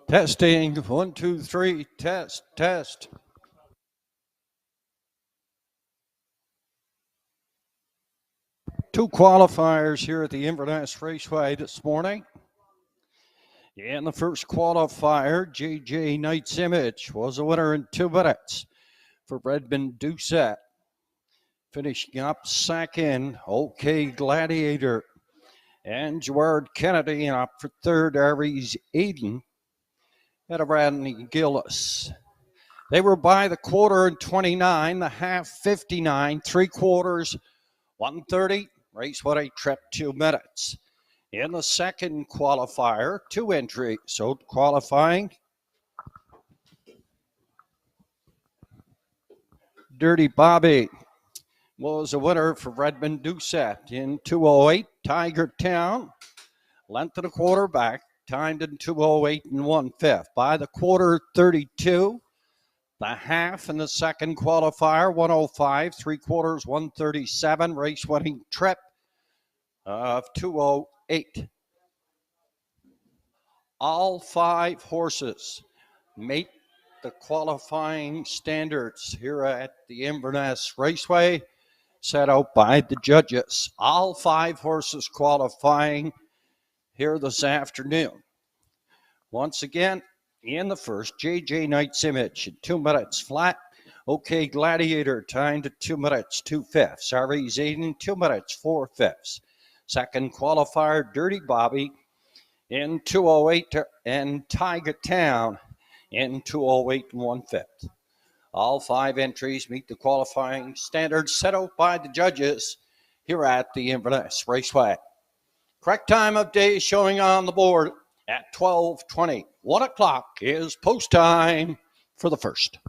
Testing, 1, 2, 3, test, test. Two qualifiers here at the Inverness Raceway this morning. In the first qualifier, JJ Knight's Image was a winner in 2 minutes for Redmond Doucette. Finishing up second, OK Gladiator. And Gerard Kennedy up for third, Aries Eden and a Radney Gillis. They were by the quarter in 29, the half 59, 3/4 1:30. Raceway trip 2 minutes. In the second qualifier, 2 entries. So qualifying, Dirty Bobby was a winner for Redmond Doucette in 2:08. Tiger Town, length and a quarter back, timed in 2:08 and 1/5. By the quarter, 32. The half in the second qualifier, 1:05, 3/4, 1:37. Race winning trip of 2:08. All 5 horses meet the qualifying standards here at the Inverness Raceway set out by the judges. All 5 horses qualifying here this afternoon. Once again, in the first, JJ Knight's Image in 2 minutes flat. OK Gladiator timed at 2 minutes 2/5. Aries Eden 2 minutes 4/5. Second qualifier, Dirty Bobby in 2:08 and Tiger Town in 2:08 and 1/5. All 5 entries meet the qualifying standards set out by the judges here at the Inverness Raceway. Correct time of day showing on the board at 12:20. 1 o'clock is post time for the first.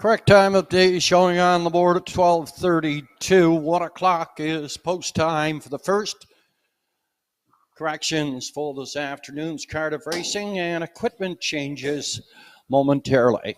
Correct time of day showing on the board at 12:32. 1 o'clock is post time for the first. Corrections for this afternoon's card of racing and equipment changes momentarily.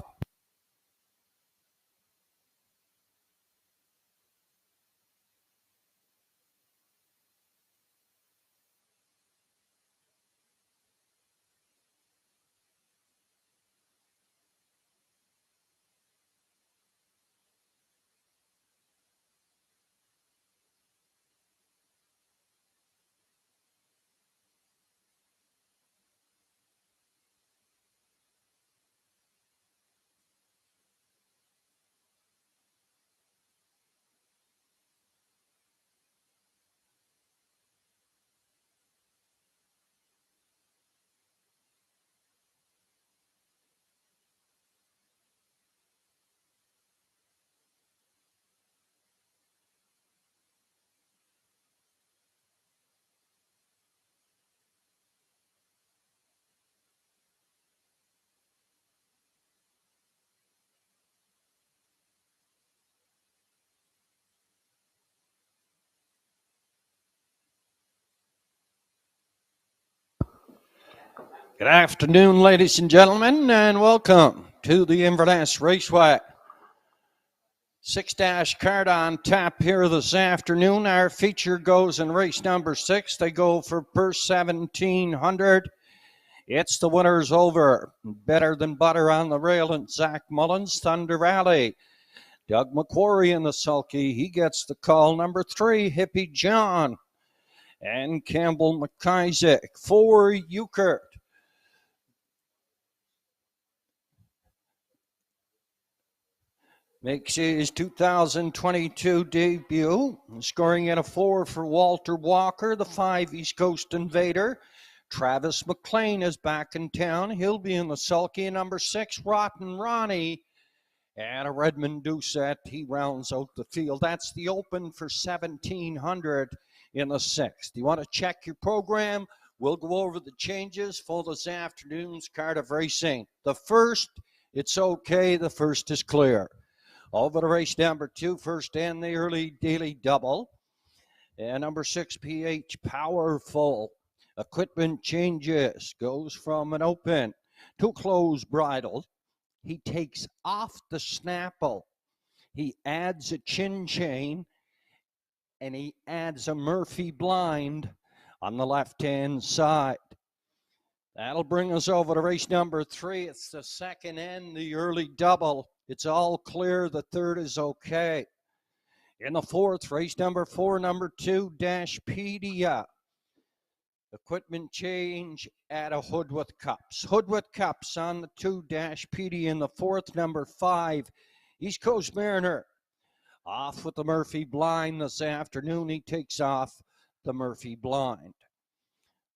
Good afternoon, ladies and gentlemen, and welcome to the Inverness Raceway. 6- card on tap here this afternoon. Our feature goes in race number 6. They go for purse 1,700. It's the winner's over. Better Than Butter on the rail and Zach Mullins, Thunder Alley. Doug McQuarrie in the sulky. He gets the call. Number 3, Hippie John. And Campbell McIsaac. 4, Euchert. Makes his 2022 debut, scoring at a 4 for Walter Walker, the 5 East Coast Invader. Travis McLean is back in town. He'll be in the sulky. Number 6, Rotten Ronnie. And a Redmond Doucette. He rounds out the field. That's the open for 1,700 in the 6th. You want to check your program? We'll go over the changes for this afternoon's card of racing. The first, it's okay. The first is clear. Over to race number 2, first and the early daily double. And number 6, PH Powerful. Equipment changes. Goes from an open to closed bridle. He takes off the snapple. He adds a chin chain. And he adds a Murphy blind on the left-hand side. That'll bring us over to race number 3. It's the second and the early double. It's all clear. The third is okay. In the 4th, race number 4, number 2, Dashpedia. Equipment change at a Hood with Cups. Hood with Cups on the 2, Dashpedia. In the 4th, number 5, East Coast Mariner. Off with the Murphy blind this afternoon. He takes off the Murphy blind.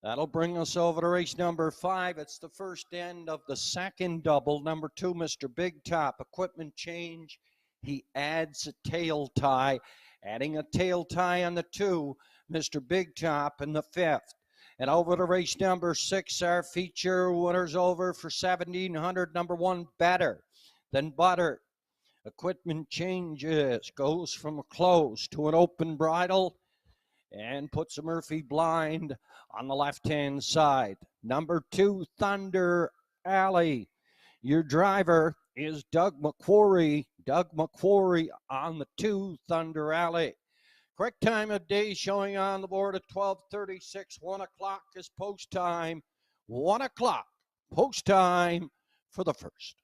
That'll bring us over to race number 5. It's the first end of the second double. Number 2, Mr. Big Top. Equipment change. He adds a tail tie. Adding a tail tie on the 2, Mr. Big Top in the 5th. And over to race number 6, our feature winner's over for 1,700. Number 1, Better Than Butter. Equipment changes. Goes from a closed to an open bridle. And puts a Murphy blind on the left-hand side. Number 2, Thunder Alley. Your driver is Doug McQuarrie. Doug McQuarrie on the 2, Thunder Alley. Correct time of day showing on the board at 12:36. 1 o'clock is post time. 1 o'clock post time for the first.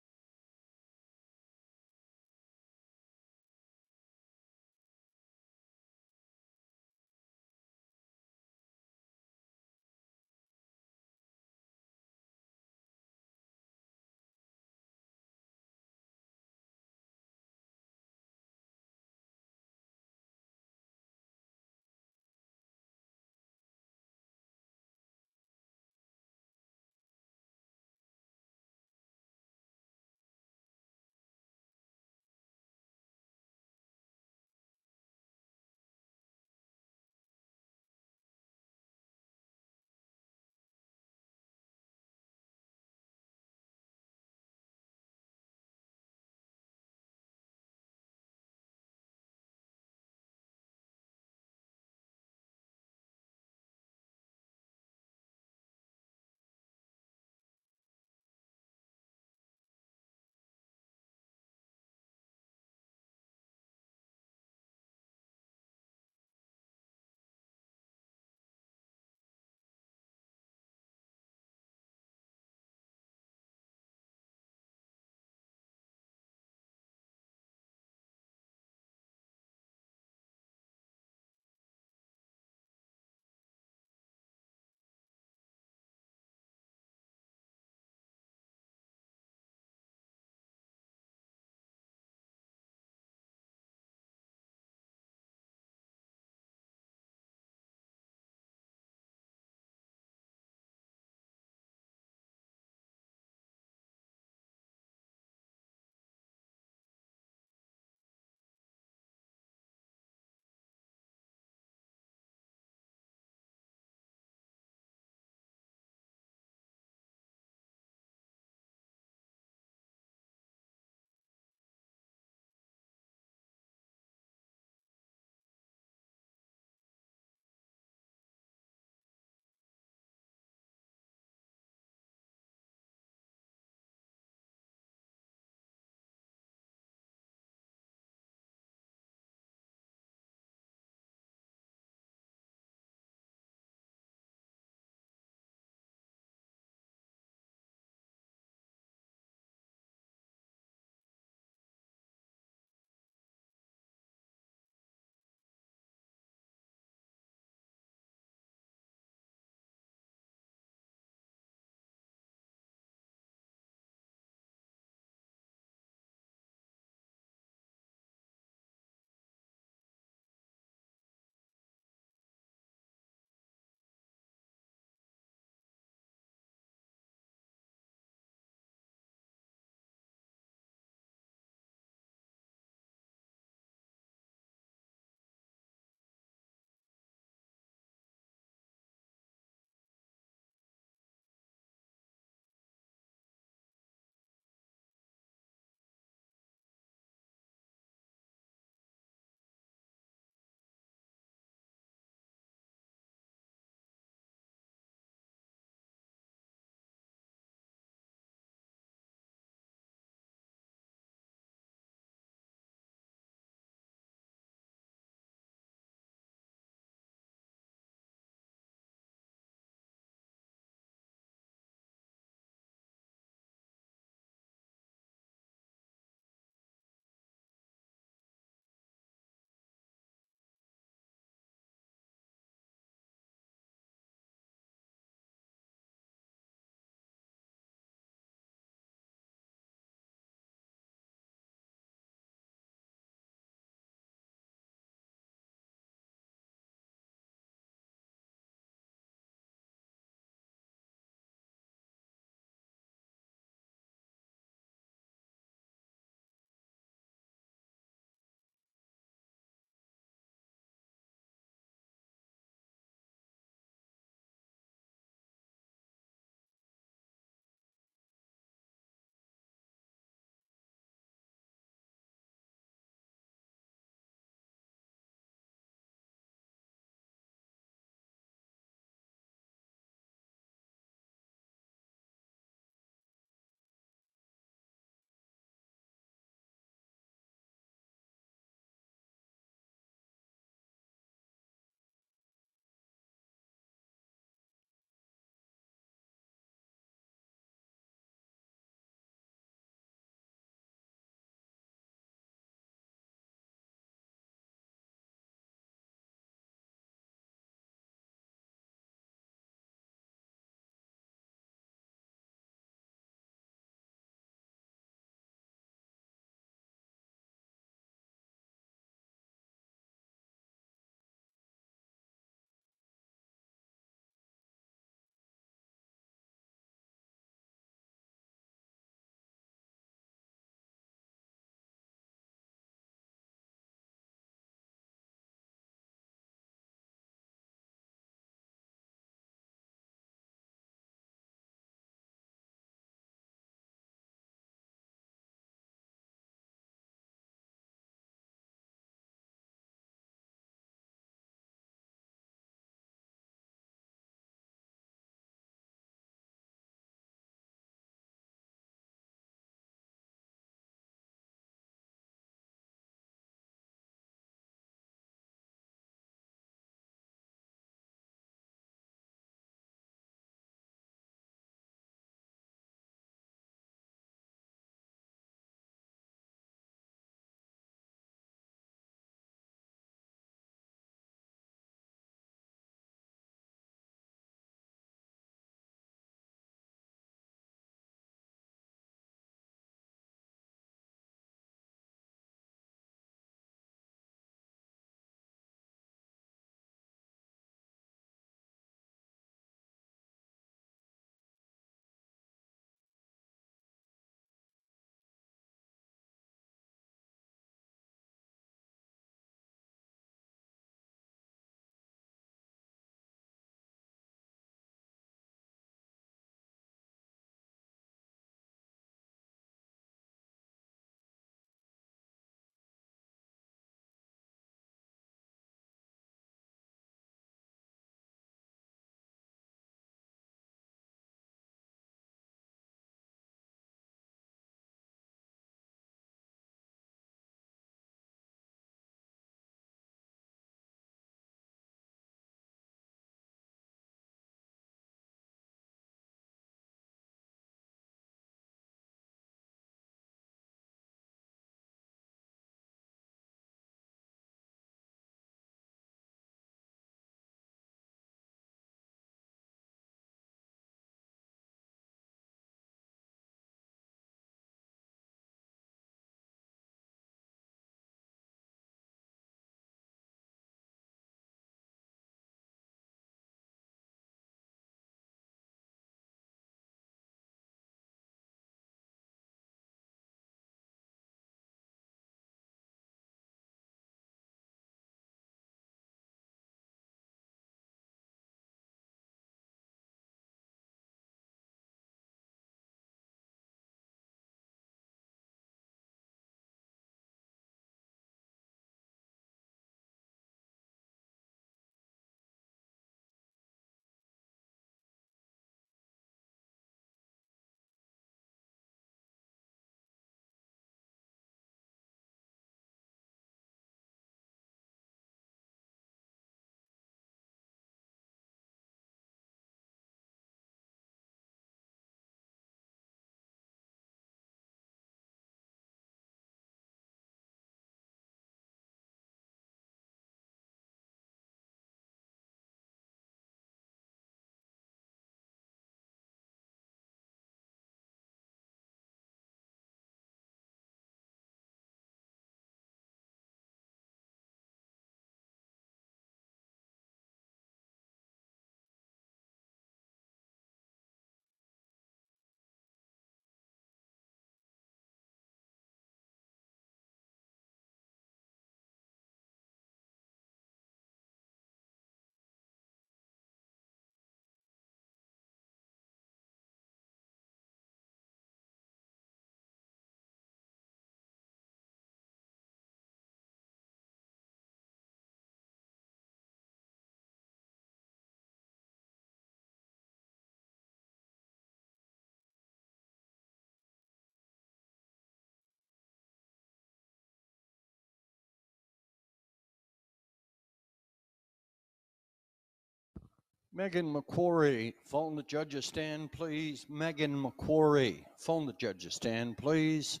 Megan McQuarrie, phone the judges stand, please. Megan McQuarrie, phone the judges stand, please.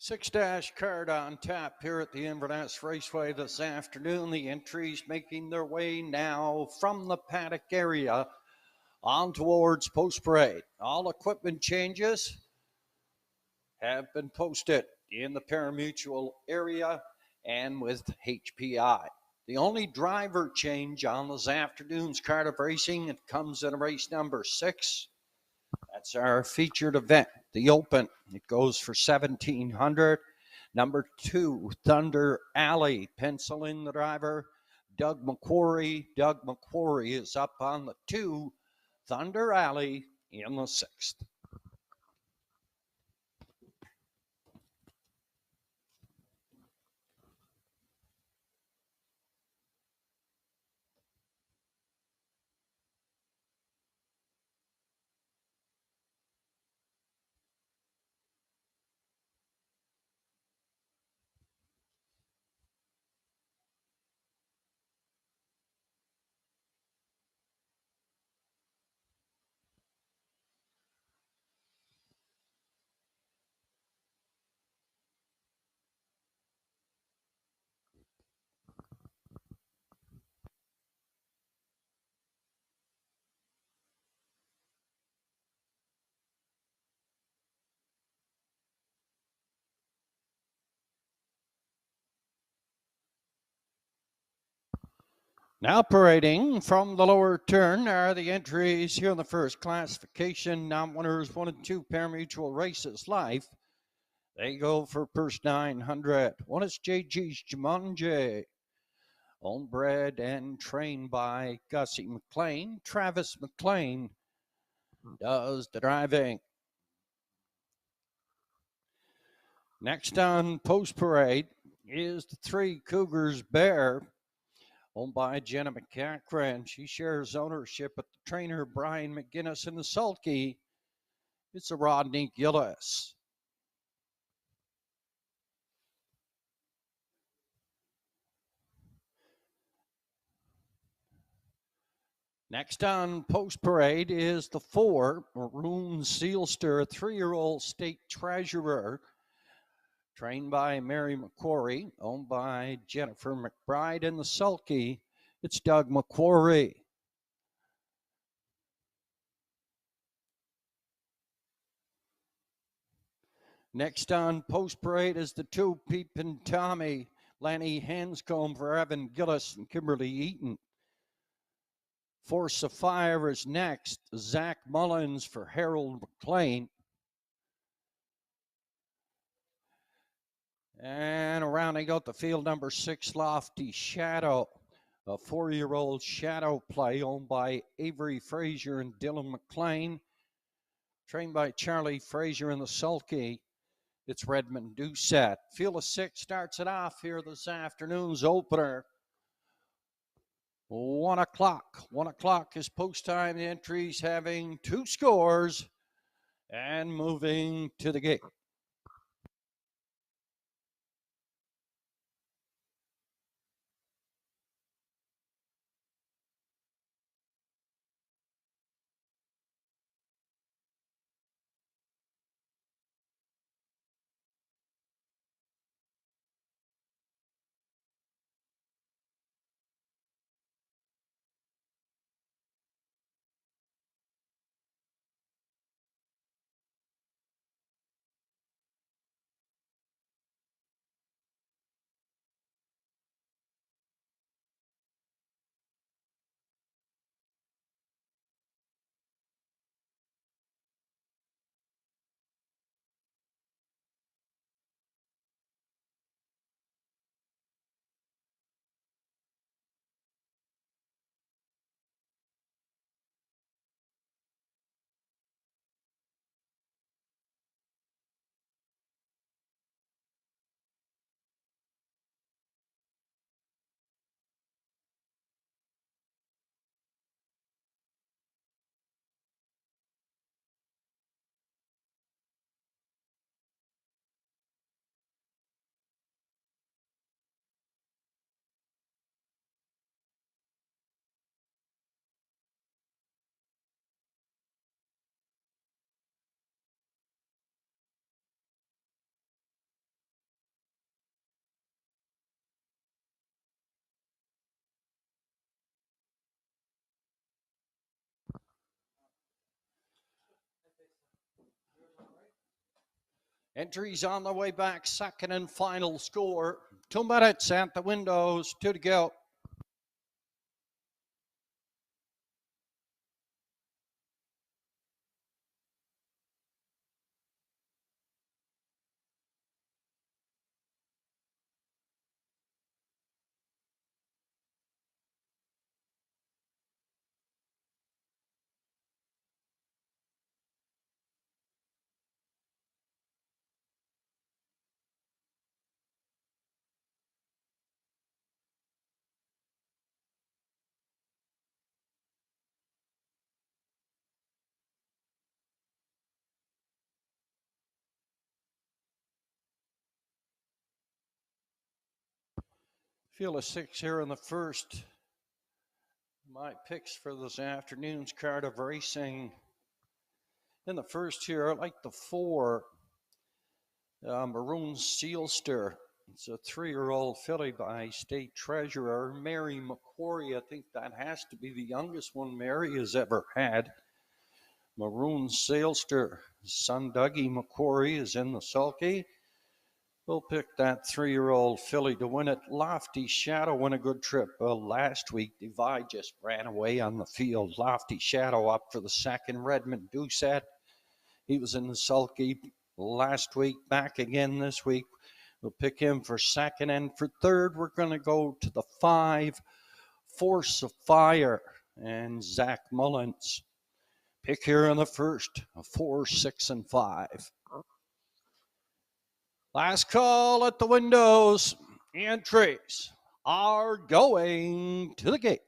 Six-dash card on tap here at the Inverness Raceway this afternoon. The entries making their way now from the paddock area on towards Post Parade. All equipment changes have been posted in the parimutuel area and with HPI. The only driver change on this afternoon's card of racing, it comes in race number 6. That's our featured event, the Open. It goes for 1,700. Number 2, Thunder Alley. Pencil in the driver, Doug McQuarrie. Doug McQuarrie is up on the 2, Thunder Alley in the 6th. Now parading from the lower turn are the entries here in the first classification. Non-winners 1 and 2 parimutuel races live. They go for first 900. One is JG's Jumanji, owned, bred, and trained by Gussie McLean. Travis McLean does the driving. Next on Post Parade is the 3 Cougars Bear, owned by Jenna McCachran. She shares ownership with the trainer Brian McGinnis in the sulky. It's a Rodney Gillis. Next on Post Parade is the 4, Maroon Sealster, a 3-year-old state treasurer, trained by Mary McQuarrie, owned by Jennifer McBride in the sulky. It's Doug McQuarrie. Next on Post Parade is the 2, Peepin' Tommy, Lanny Hanscombe for Evan Gillis and Kimberly Eaton. Force of Fire is next, Zach Mullins for Harold McLean. And rounding out the field, number 6, Lofty Shadow, a 4-year-old shadow play owned by Avery Frazier and Dylan McLean, trained by Charlie Frazier in the sulky. It's Redmond Doucette. Field of 6 starts it off here this afternoon's opener. 1 o'clock. 1 o'clock is post time. The entries having 2 scores and moving to the gate. Entries on the way back, second and final score. 2 minutes at the windows, 2 to go. Field of 6 here in the first. My picks for this afternoon's card of racing. In the first here, I like the 4, Maroon Sealster. It's a 3-year-old filly by State Treasurer Mary McQuarrie. I think that has to be the youngest one Mary has ever had. Maroon Sealster. Son Dougie McQuarrie is in the sulky. We'll pick that 3-year-old filly to win it. Lofty Shadow won a good trip last week. Divide just ran away on the field. Lofty Shadow up for the second. Redmond Doucette. He was in the sulky last week, back again this week. We'll pick him for second. And for third, we're going to go to the 5, Force of Fire, and Zach Mullins. Pick here in the first, 4, 6, and 5. Last call at the windows. Entries are going to the gate.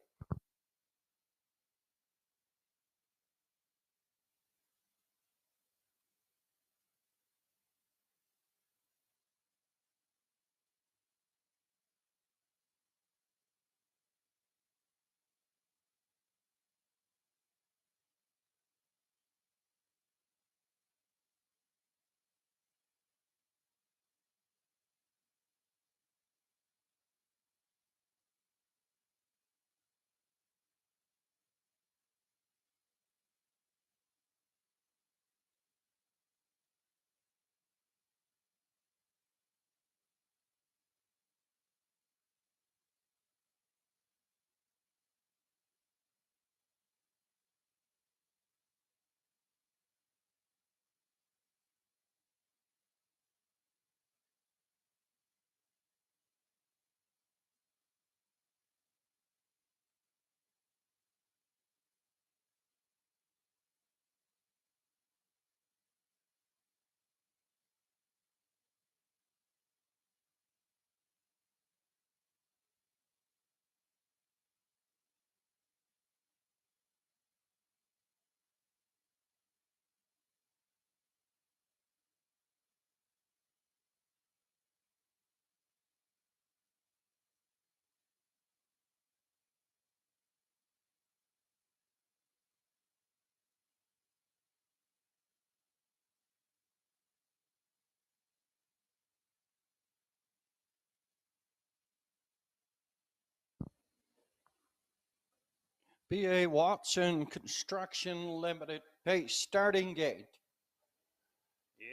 B.A. Watson Construction Limited Pace starting gate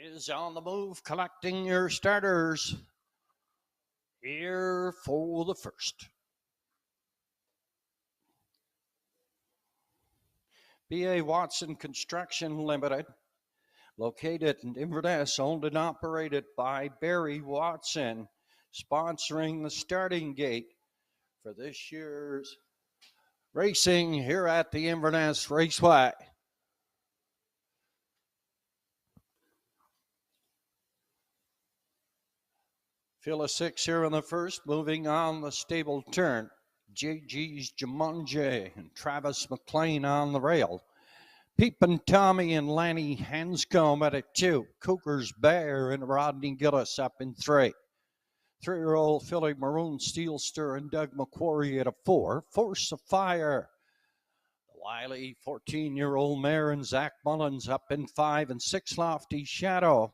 is on the move, collecting your starters here for the first. B.A. Watson Construction Limited, located in Inverness, owned and operated by Barry Watson, sponsoring the starting gate for this year's racing here at the Inverness Raceway. Field of 6 here in the first, moving on the stable turn. JG's Jumanji and Travis McLean on the rail. Peepin' Tommy and Lanny Hanscombe at a 2. Cougars Bear and Rodney Gillis up in 3. 3-year-old filly Maroon Steelster and Doug McQuarrie at a 4. Force of Fire. The wily 14-year-old mare and Zach Mullins up in 5. And 6, Lofty Shadow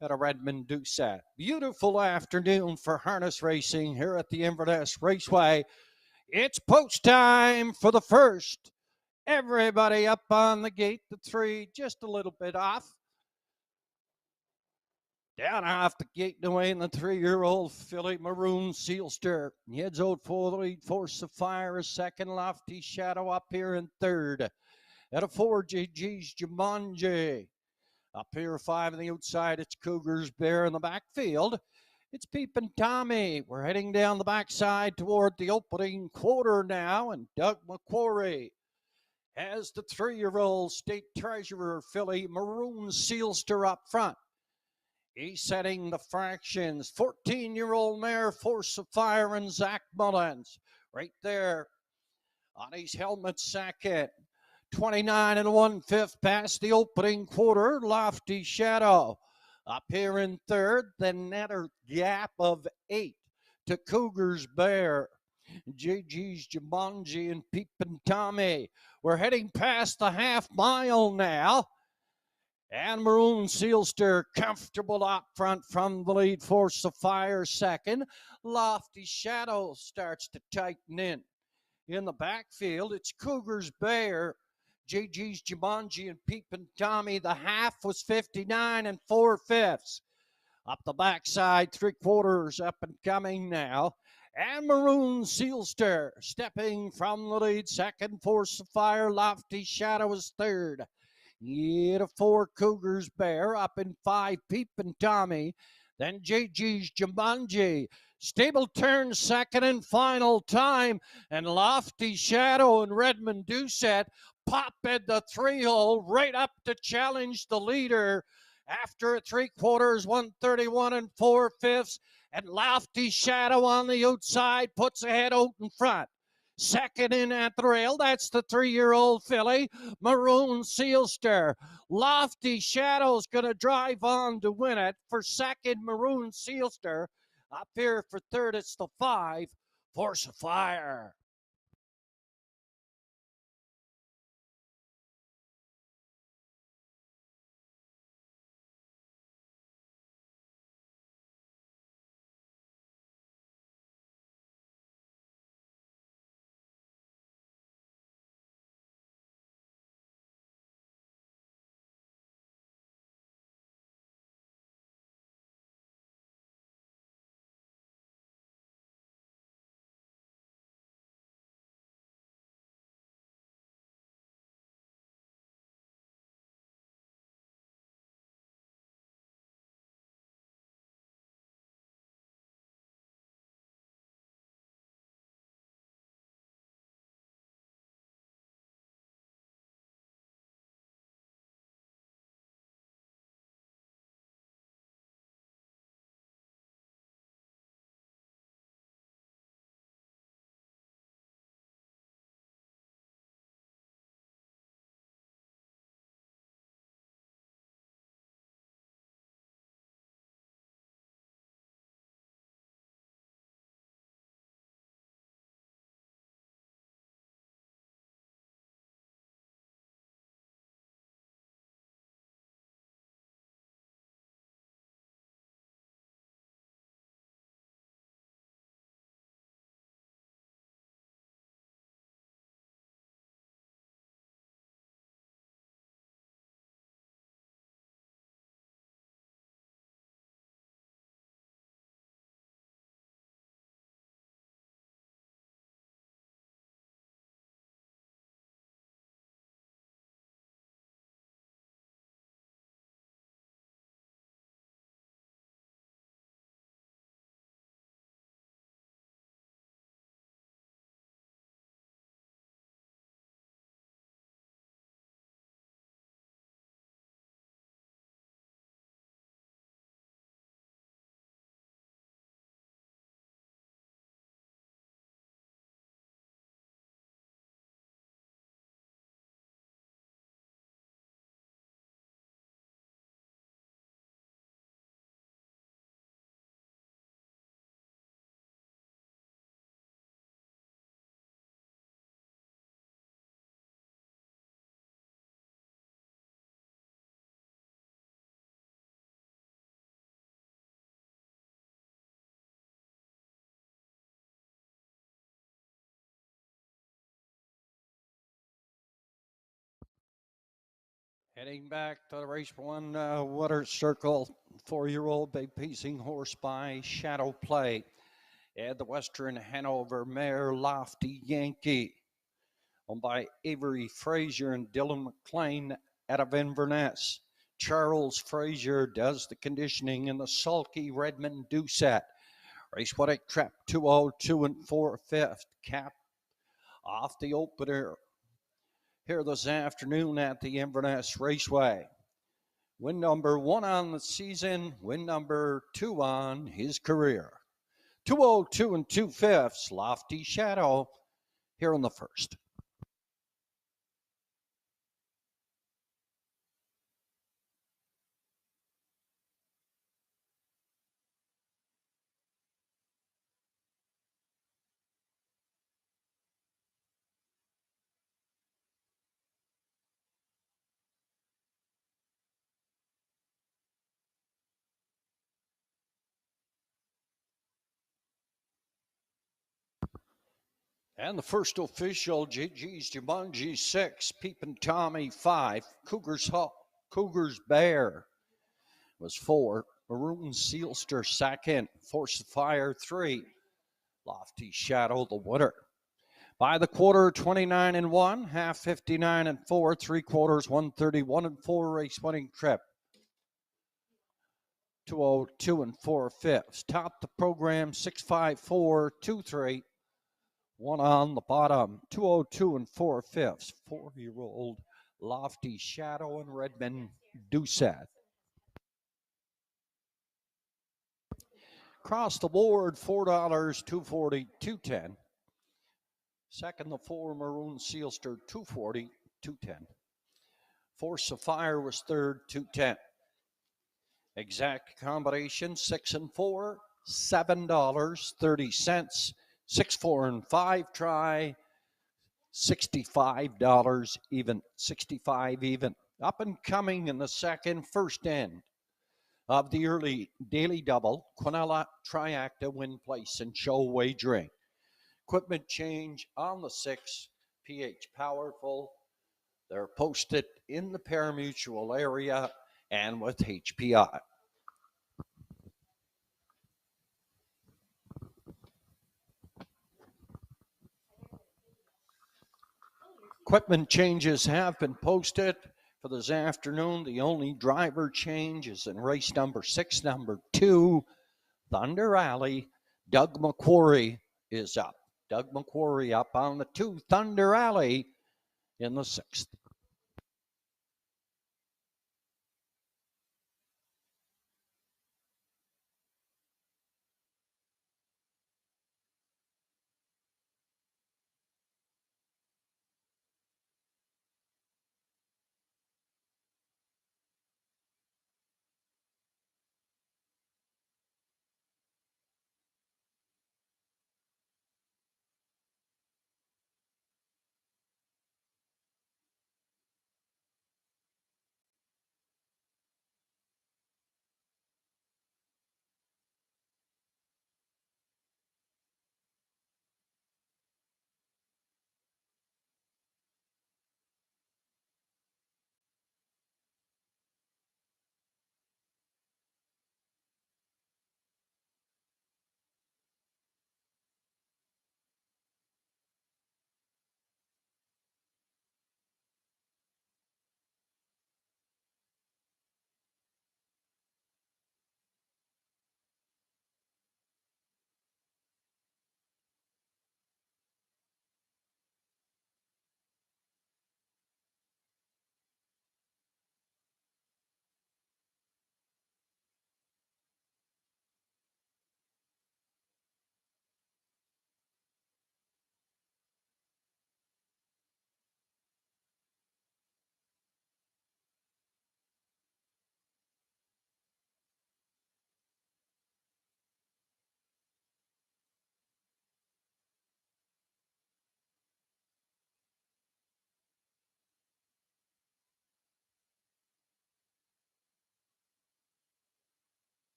at a Redmond Doucette. Beautiful afternoon for harness racing here at the Inverness Raceway. It's post time for the first. Everybody up on the gate. The 3 just a little bit off. Down off the gate and away in the 3-year-old filly Maroon Sealster. Heads out for the lead. Force of Fire a second. Lofty Shadow up here in third. At a 4, JG's Jumanji. Up here 5 on the outside, it's Cougars Bear in the backfield. It's Peepin' Tommy. We're heading down the backside toward the opening quarter now, and Doug McQuarrie has the 3-year-old State Treasurer filly Maroon Sealster up front. He's setting the fractions. 14-year-old mare Force of Fire and Zach Mullins right there on his helmet second. 29 1/5 past the opening quarter. Lofty Shadow up here in third. Then another gap of 8 to Cougars Bear. JG's Jumanji and Peepin' Tommy. We're heading past the half mile now. And Maroon Sealster comfortable up front from the lead. Force of Fire second. Lofty Shadow starts to tighten in. In the backfield, it's Cougars Bear, JG's Jumanji, and Peepin' Tommy. The half was 59 4/5. Up the backside, 3/4 up and coming now. And Maroon Sealster stepping from the lead. Second, Force of Fire. Lofty Shadow is third. Yeah, 4 Cougars Bear. Up in 5, Peepin' Tommy. Then JG's Jumanji. Stable turn second and final time. And Lofty Shadow and Redmond Doucette pop at the 3-hole right up to challenge the leader after 3/4, 131 4/5. And Lofty Shadow on the outside puts ahead out in front. Second in at the rail, that's the 3-year-old filly, Maroon Sealster. Lofty Shadow's going to drive on to win it. For second, Maroon Sealster. Up here for third, it's the 5, Force of Fire. Heading back to the race one water circle, 4-year-old bay pacing horse by Shadow Play. And the Western Hanover mare Lofty Yankee, owned by Avery Frazier and Dylan McLean out of Inverness. Charles Frazier does the conditioning in the sulky Redmond Doucette. Race what at trap 202 and 4/5. Cap off the opener here this afternoon at the Inverness Raceway. Win number 1 on the season, win number 2 on his career. 202 and 2/5, Lofty Shadow here in the first. And the first official, JG's Jumanji 6, Peepin' Tommy 5, Cougars Bear was 4, Maroon Sealster 2nd, Force of Fire 3, Lofty Shadow the winner. By the quarter, 29 and 1, half 59 and 4, 3/4 131 and 4, race winning trip. 202 and 4/5. Top the program 65423. One on the bottom, 202 and 4/5. 4-year-old Lofty Shadow and Redmond Doucette. Across the board, $4, 240, 210. Second, the 4 Maroon Sealster, 240, 210. Force of Fire was third, 210. Exact combination 6 and 4, $7.30. 6, 4, and 5 try, $65 even, 65 even. Up and coming in the second, first end of the early daily double, Quinella Triacta win place and show wagering. Equipment change on the 6, PH Powerful. They're posted in the parimutuel area and with HPI. Equipment changes have been posted for this afternoon. The only driver change is in race number 6, number 2, Thunder Alley. Doug McQuarrie is up. Doug McQuarrie up on the 2, Thunder Alley in the 6th.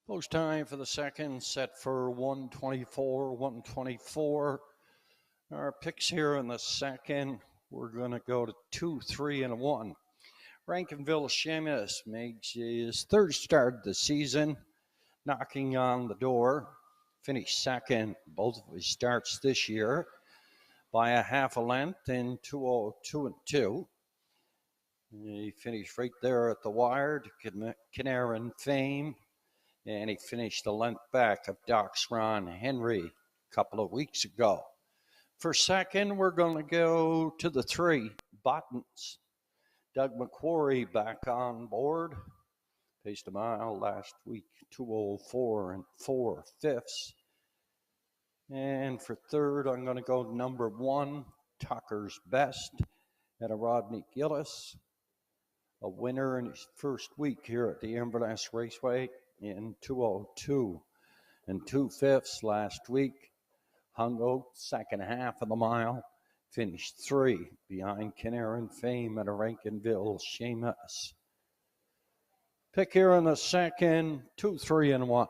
Post time for the second, set for 124, 124. Our picks here in the second, we're going to go to 2, 3, and 1. Rankinville Seamus makes his third start of the season, knocking on the door. Finished second both of his starts this year by a half a length in 2:02 and 2. He finished right there at the wire to Canaran Fame, and he finished a length back of Doc's Ron Henry a couple of weeks ago. For second, we're going to go to the 3, Buttons. Doug McQuarrie back on board. Paced a mile last week, 2:04 and 4/5. And for third, I'm going to go number 1, Tucker's Best, at a Rodney Gillis, a winner in his first week here at the Inverness Raceway in 2:02 and 2/5 last week. Hung out second half of the mile, finished 3 behind Canaran Fame at a Rankinville Seamus. Pick here in the second, 2, 3, and 1.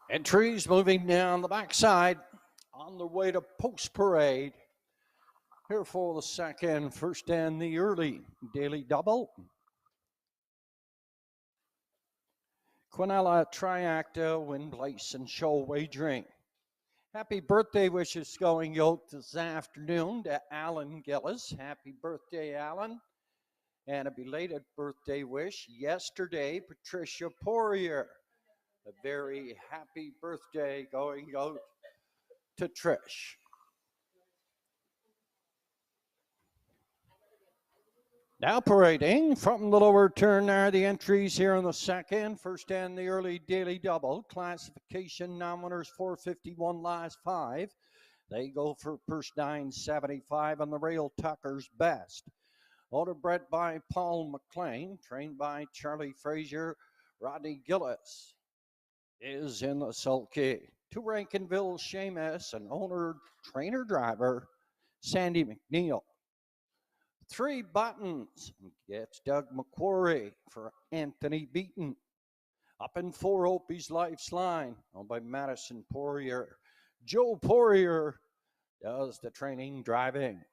Entries moving down the backside on the way to Post Parade. Here for the second, first and the early daily double. Quinella Triacta, win place and show wagering. Happy birthday wishes going yoked this afternoon to Alan Gillis. Happy birthday, Alan. And a belated birthday wish yesterday, Patricia Poirier. A very happy birthday going out to Trish. Now parading from the lower turn are the entries here in the second. First and the early daily double. Classification non-winners 451 last 5. They go for purse 975 on the rail Tucker's Best. Owner bred by Paul McLean, trained by Charlie Frazier. Rodney Gillis is in the sulky. To Rankinville Seamus, an owner, trainer, driver, Sandy McNeil. 3 Buttons gets Doug McQuarrie for Anthony Beaton. Up in 4, Opie's Life's Line, owned by Madison Poirier. Joe Poirier does the training driving.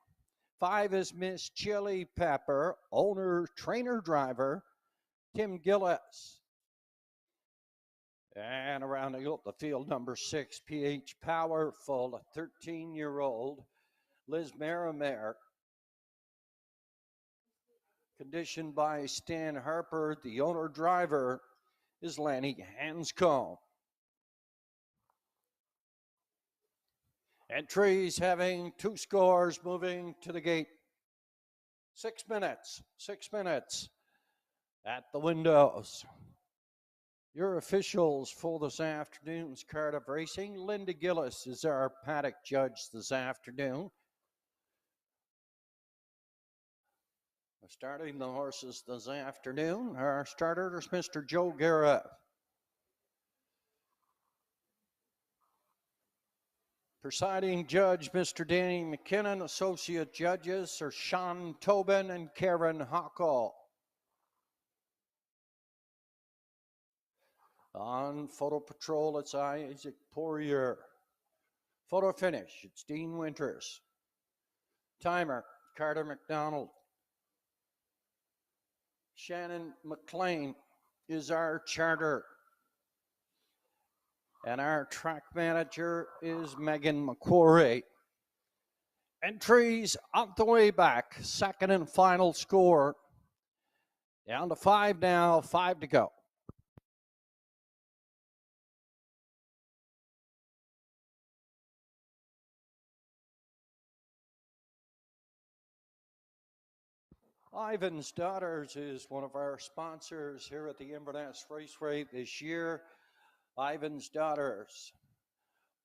5 is Miss Chili Pepper, owner, trainer, driver, Tim Gillis. And rounding up the field, number 6, PH Powerful, a 13-year-old, Liz Marimare. Conditioned by Stan Harper, the owner driver is Lanny Hanscombe. Entries having 2 scores moving to the gate. 6 minutes, 6 minutes at the windows. Your officials for this afternoon's card of racing. Linda Gillis is our paddock judge this afternoon. Starting the horses this afternoon, our starter is Mr. Joe Guerra. Presiding judge, Mr. Danny McKinnon. Associate judges are Sean Tobin and Karen Hockle. On photo patrol, it's Isaac Poirier. Photo finish, it's Dean Winters. Timer, Carter McDonald. Shannon McLean is our charter. And our track manager is Megan McQuarrie. Entries on the way back. Second and final score. Down to 5 now, 5 to go. Ivan's Daughters is one of our sponsors here at the Inverness Raceway this year. Ivan's Daughters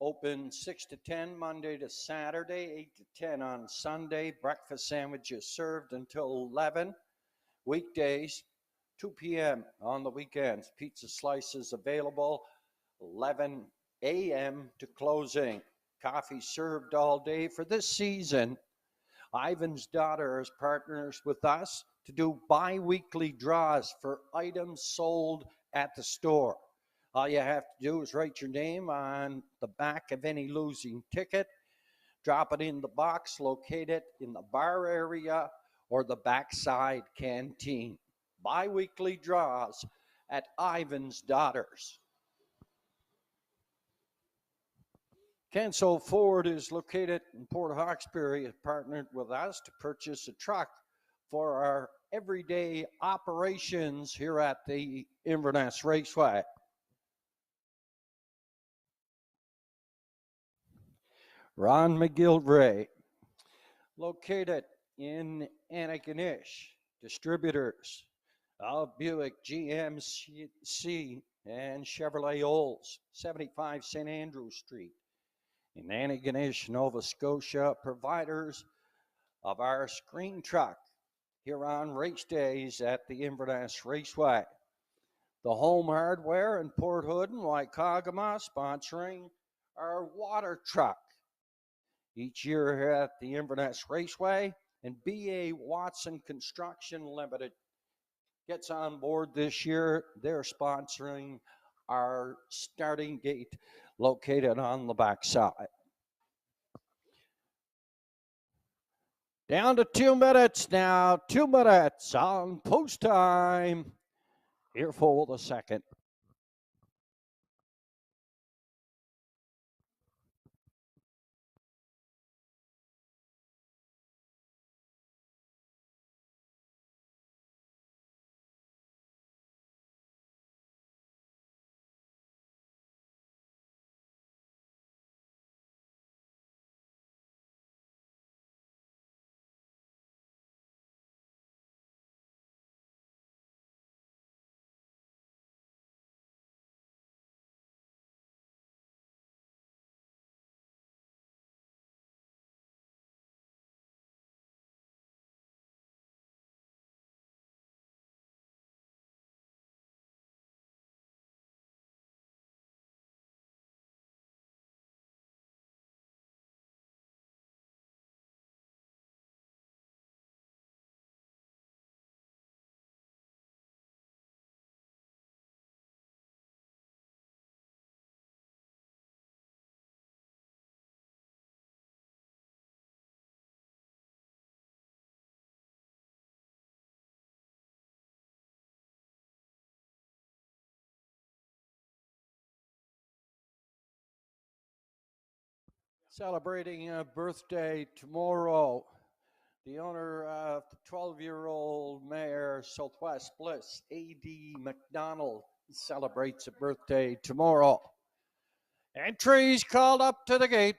open 6 to 10 Monday to Saturday, 8 to 10 on Sunday. Breakfast sandwiches served until 11. Weekdays, 2 p.m. on the weekends. Pizza slices available 11 a.m. to closing. Coffee served all day. For this season, Ivan's Daughters partners with us to do bi-weekly draws for items sold at the store. All you have to do is write your name on the back of any losing ticket, drop it in the box located in the bar area or the backside canteen. Bi-weekly draws at Ivan's Daughters. Canso Ford is located in Port Hawkesbury, has partnered with us to purchase a truck for our everyday operations here at the Inverness Raceway. Ron McGilvray, located in Antigonish, distributors of Buick, GMC, and Chevrolet Olds, 75 St. Andrew Street. In Antigonish, Nova Scotia, providers of our screen truck here on race days at the Inverness Raceway. The Home Hardware in Port Hood and Waikagama sponsoring our water truck each year here at the Inverness Raceway. And B.A. Watson Construction Limited gets on board this year. They're sponsoring our starting gate located on the backside. Down to 2 minutes now. 2 minutes on post time. Here for the second. Celebrating a birthday tomorrow. The owner of the 12-year-old mare Southwest Bliss, A.D. McDonald, celebrates a birthday tomorrow. Entries called up to the gate.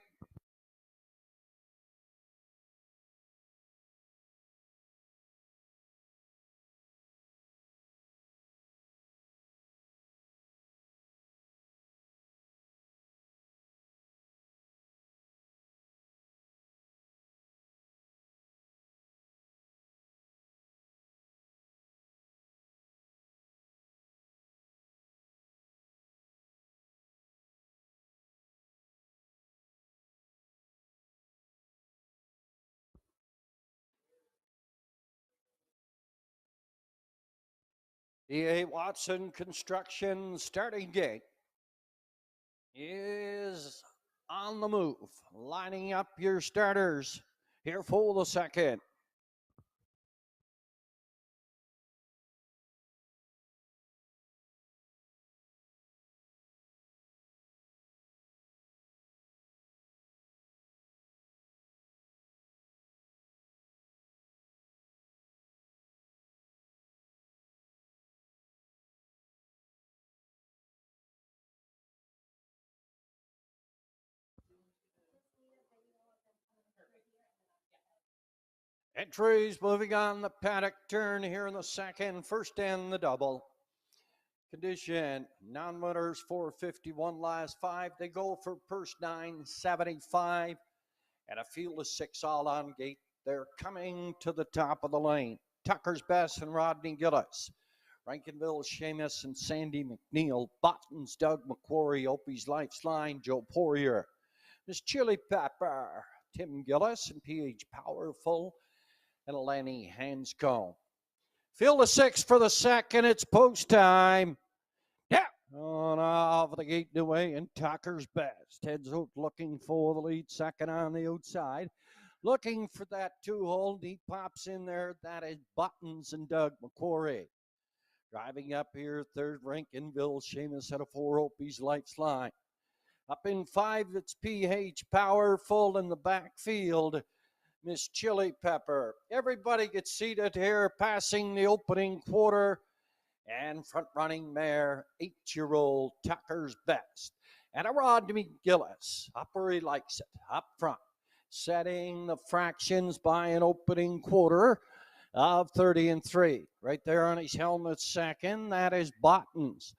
E.A. Watson Construction starting gate is on the move, lining up your starters here for the second. Entries moving on the paddock turn here in the second, first and the double. Condition, non-winners 451 last five. They go for purse 975 and a field of six all on gate. They're coming to the top of the lane. Tucker's Best and Rodney Gillis. Rankinville, Seamus and Sandy McNeil. Botton's Doug McQuarrie. Opie's Lifeline, Joe Poirier. Miss Chili Pepper, Tim Gillis and PH Powerful and Lenny Hanscombe. Field of six for the second. It's post time. Yeah. On off the gate away, and Tucker's Best heads out looking for the lead. Second on the outside, looking for that two-hole. He pops in there. That is Buttons and Doug McQuarrie. Driving up here, third, Rankinville. Seamus at a four, Opie's Lifeline. Up in five, it's PH Powerful in the backfield. Miss Chili Pepper. Everybody gets seated here, passing the opening quarter. And front-running mare, 8-year-old Tucker's Best. And a Rodney Gillis, up where he likes it, up front. Setting the fractions by an opening quarter of 30-3. Right there on his helmet second, that is Bottons.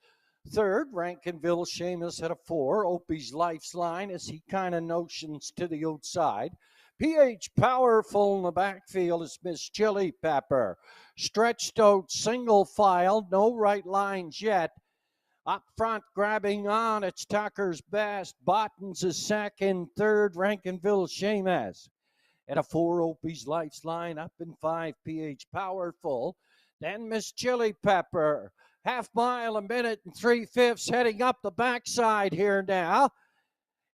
Third, Rankinville Seamus at a 4. Opie's Lifeline as he kind of notions to the outside. PH Powerful in the backfield is Miss Chili Pepper. Stretched out single file, no right lines yet. Up front, grabbing on, it's Tucker's Best. Bottons is second, third, Rankinville Seamus. At a 4, Opie's Lifeline. Up in 5, PH Powerful. Then Miss Chili Pepper. Half mile, a minute and 3/5 heading up the backside here now.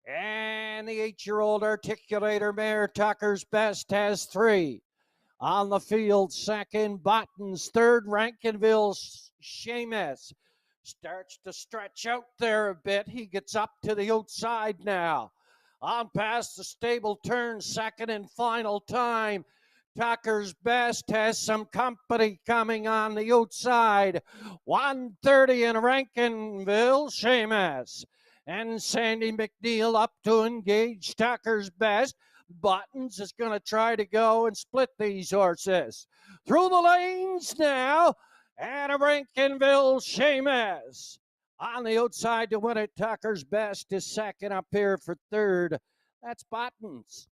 And the 8-year-old articulator mare, Tucker's Best, has 3. On the field, second, Bottons, third, Rankinville Seamus. Starts to stretch out there a bit. He gets up to the outside now. On past the stable turn, second and final time. Tucker's Best has some company coming on the outside. 130 in Rankinville Seamus. And Sandy McNeil up to engage Tucker's Best. Buttons is going to try to go and split these horses. Through the lanes now. And a Rankinville Seamus. On the outside to win it, Tucker's Best is second. Up here for third. That's Buttons.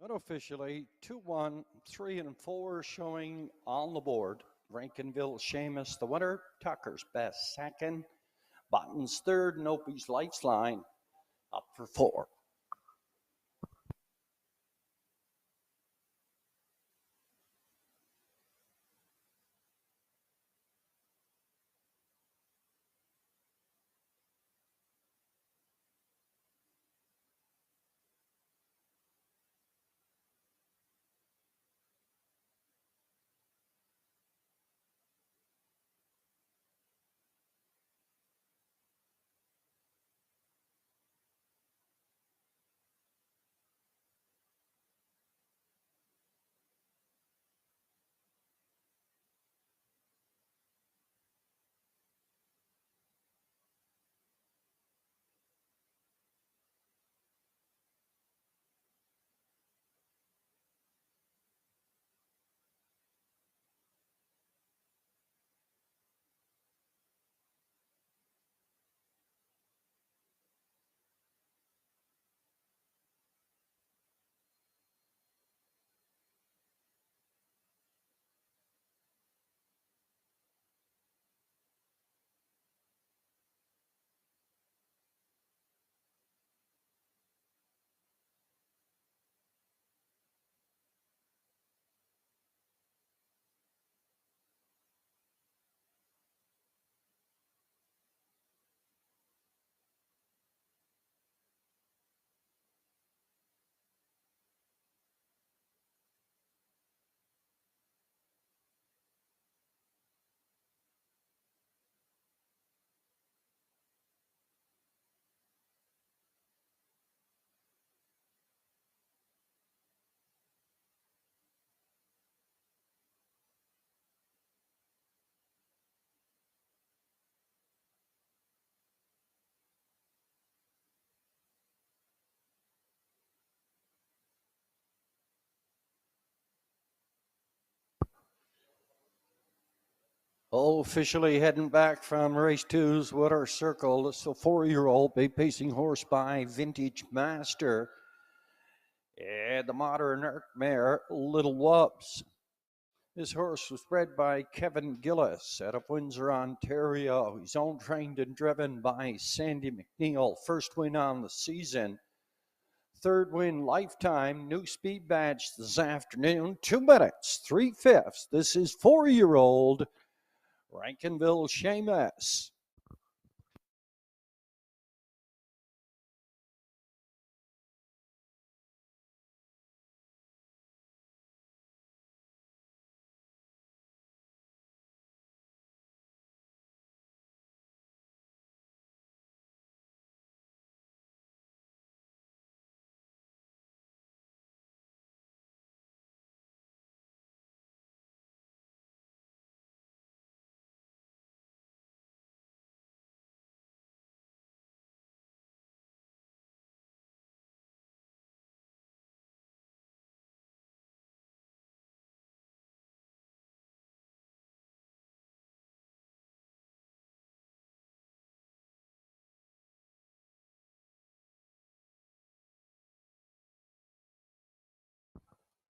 Unofficially, 2, 1, 3, and 4 showing on the board. Rankinville Seamus, the winner. Tucker's Best second. Botton's third. And Opie's Lifeline up for 4. Officially heading back from race 2's Water Circle. It's the 4-year-old bay pacing horse by Vintage Master. And the modern Arc mare, Little Wubs. This horse was bred by Kevin Gillis out of Windsor, Ontario. He's owned, trained, and driven by Sandy McNeil. First win on the season. Third win lifetime. New speed badge this afternoon. 2 minutes, 3/5. This is 4-year-old Rankinville Seamus.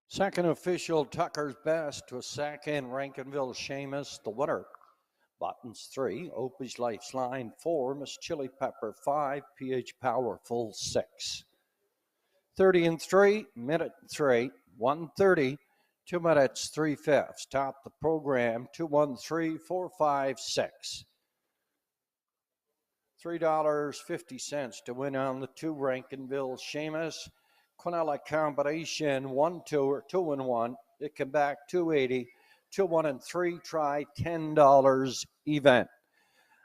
Second official, Tucker's Best to a second, Rankinville Seamus, the winner. Buttons 3, Opie's Lifeline 4, Miss Chili Pepper 5, PH Powerful 6. 30 and 3, minute 3, 1:30, 2 minutes 3/5. Top the program, 213-456. $3.50 to win on the 2 Rankinville Seamus. Quinella combination 1-2 or 2-1. It come back 280. 2-1 and 3. Try $10 event.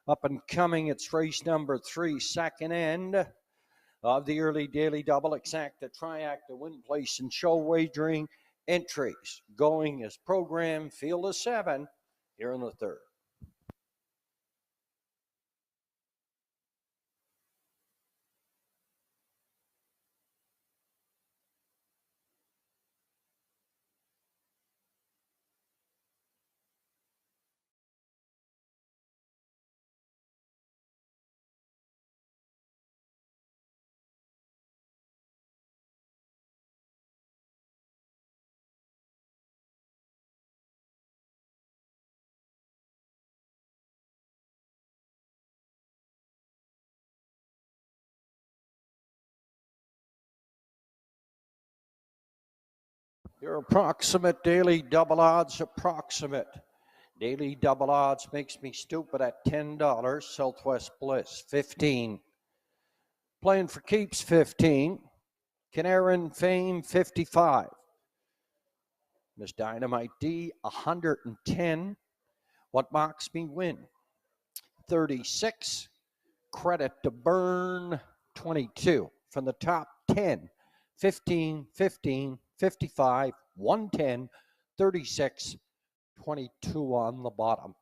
Up and coming, it's race number 3, second end of the early daily double exacta triacta win place and show wagering entries. Going as program, field of 7 here in the 3rd. Your approximate daily double odds approximate. Daily double odds makes me stupid at $10. Southwest Bliss, 15. Playing for keeps, 15. Canaran Fame, 55. Miss Dynamite D, 110. What Mocks Me Win, 36. Credit to Burn, 22. From the top 10, 15, 15, 55, 110, 36, 22 on the bottom.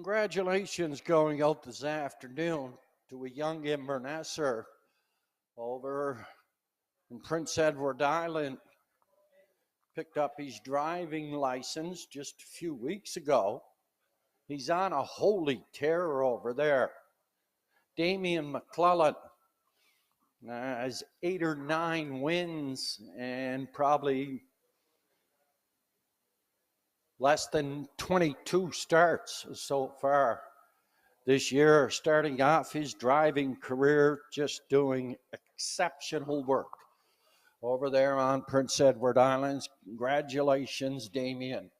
Congratulations going out this afternoon to a young Inverness over in Prince Edward Island. Picked up his driving license just a few weeks ago. He's on a holy tear over there. Damian McClellan has 8 or 9 wins and probably less than 22 starts so far this year, starting off his driving career, just doing exceptional work over there on Prince Edward Islands. Congratulations, Damien.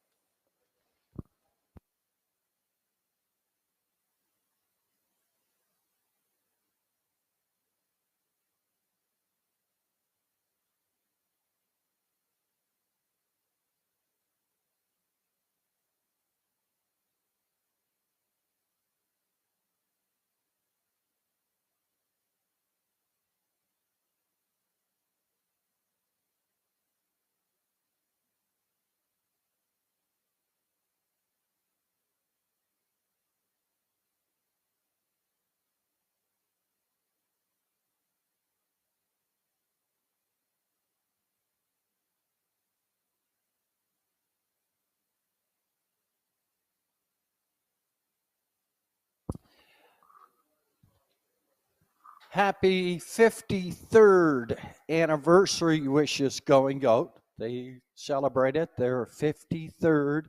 Happy 53rd anniversary wishes going out. They celebrated their 53rd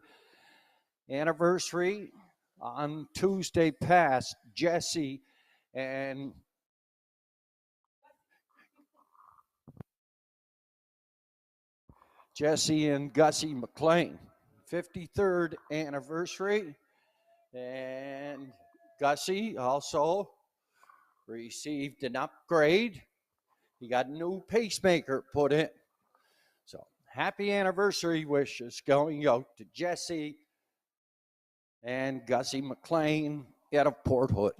anniversary on Tuesday past. Jesse and Gussie McLean. 53rd anniversary. And Gussie also received an upgrade. He got a new pacemaker put in. So happy anniversary wishes going out to Jesse and Gussie McLean out of Port Hood.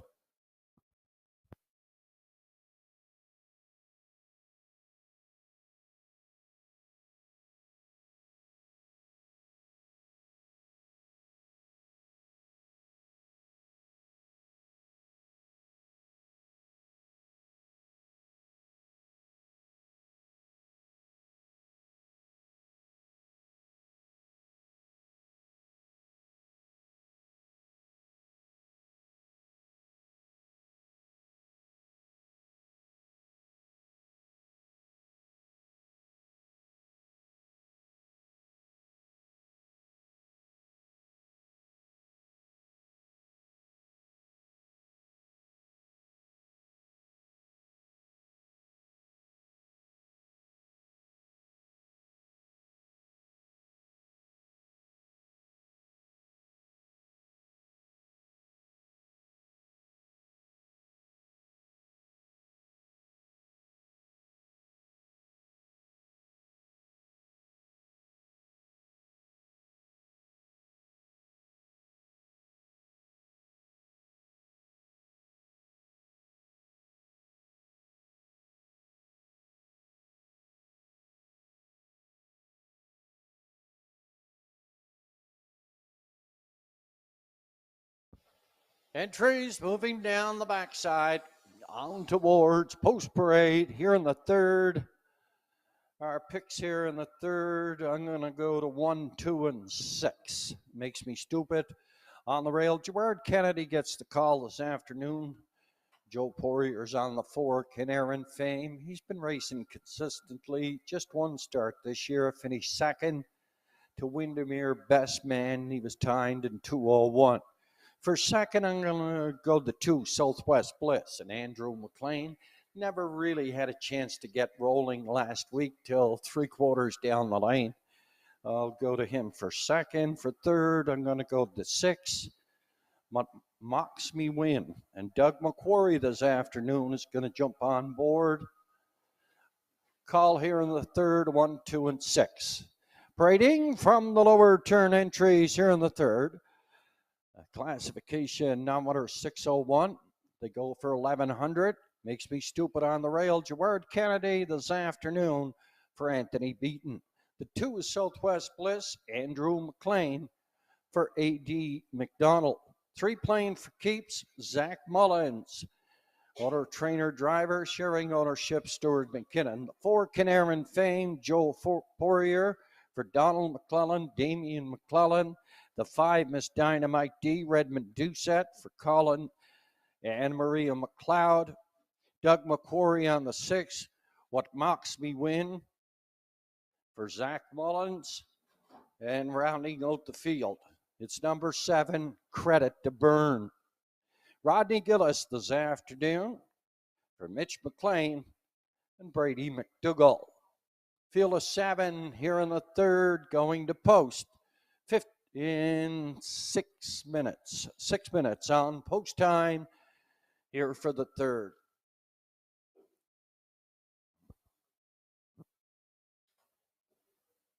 Entries moving down the backside. On towards post parade here in the third. Our picks here in the third. I'm going to go to 1, 2, and 6. Makes me stupid. On the rail, Gerard Kennedy gets the call this afternoon. Joe Poirier's on the 4, Canaran Fame. He's been racing consistently. Just one start this year. Finished second to Windermere Best Man. He was timed in 2:01. For second, I'm going to go the 2, Southwest Bliss, and Andrew McLean. Never really had a chance to get rolling last week till 3/4 down the lane. I'll go to him for second. For third, I'm going to go to 6, Mocks Me Win. And Doug McQuarrie this afternoon is going to jump on board. Call here in the third, 1, 2, and 6. Parading from the lower turn entries here in the third. Classification number 601. They go for 1100. Makes me stupid on the rail. Gerard Kennedy this afternoon for Anthony Beaton. The 2 is Southwest Bliss. Andrew McLean for A.D. McDonald. 3 playing for keeps. Zach Mullins. Owner, trainer, driver, sharing ownership, Stuart McKinnon. The 4, Canaran Fame, Joe Poirier for Donald McClellan, Damian McClellan. The 5, Miss Dynamite D, Redmond Doucette for Colin and Maria McLeod. Doug McQuarrie on the 6, What Mocks Me Win for Zach Mullins. And rounding out the field, it's number 7, Credit to Burn. Rodney Gillis this afternoon for Mitch McLean and Brady McDougall. Field of 7 here in the third, going to post. In 6 minutes. 6 minutes on post time here for the third.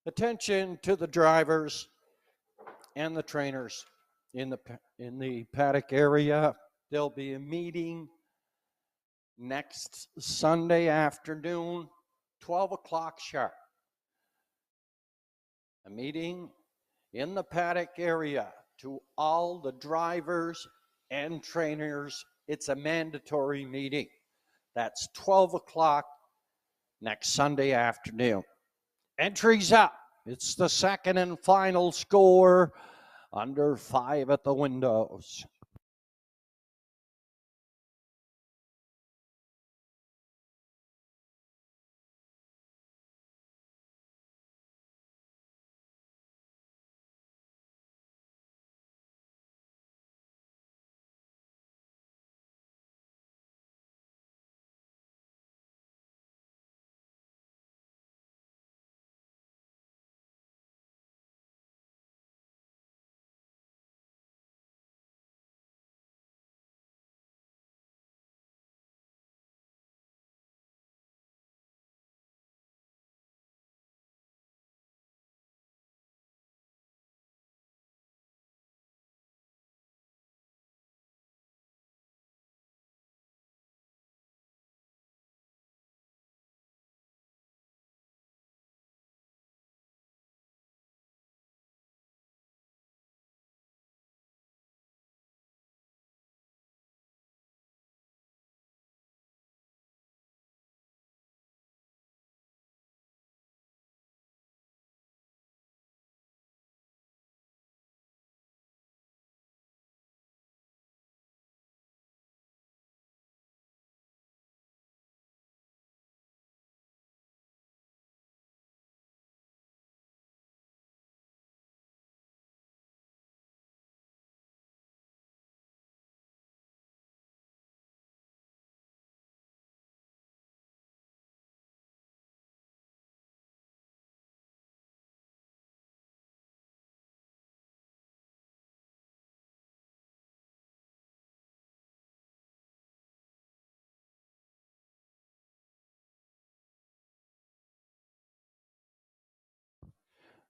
Attention to the drivers and the trainers in the paddock area. There'll be a meeting next Sunday afternoon, 12 o'clock sharp. A meeting in the paddock area to all the drivers and trainers. It's a mandatory meeting. That's 12 o'clock next Sunday afternoon. Entries up. It's the second and final score. Under 5 at the windows.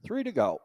Three to go.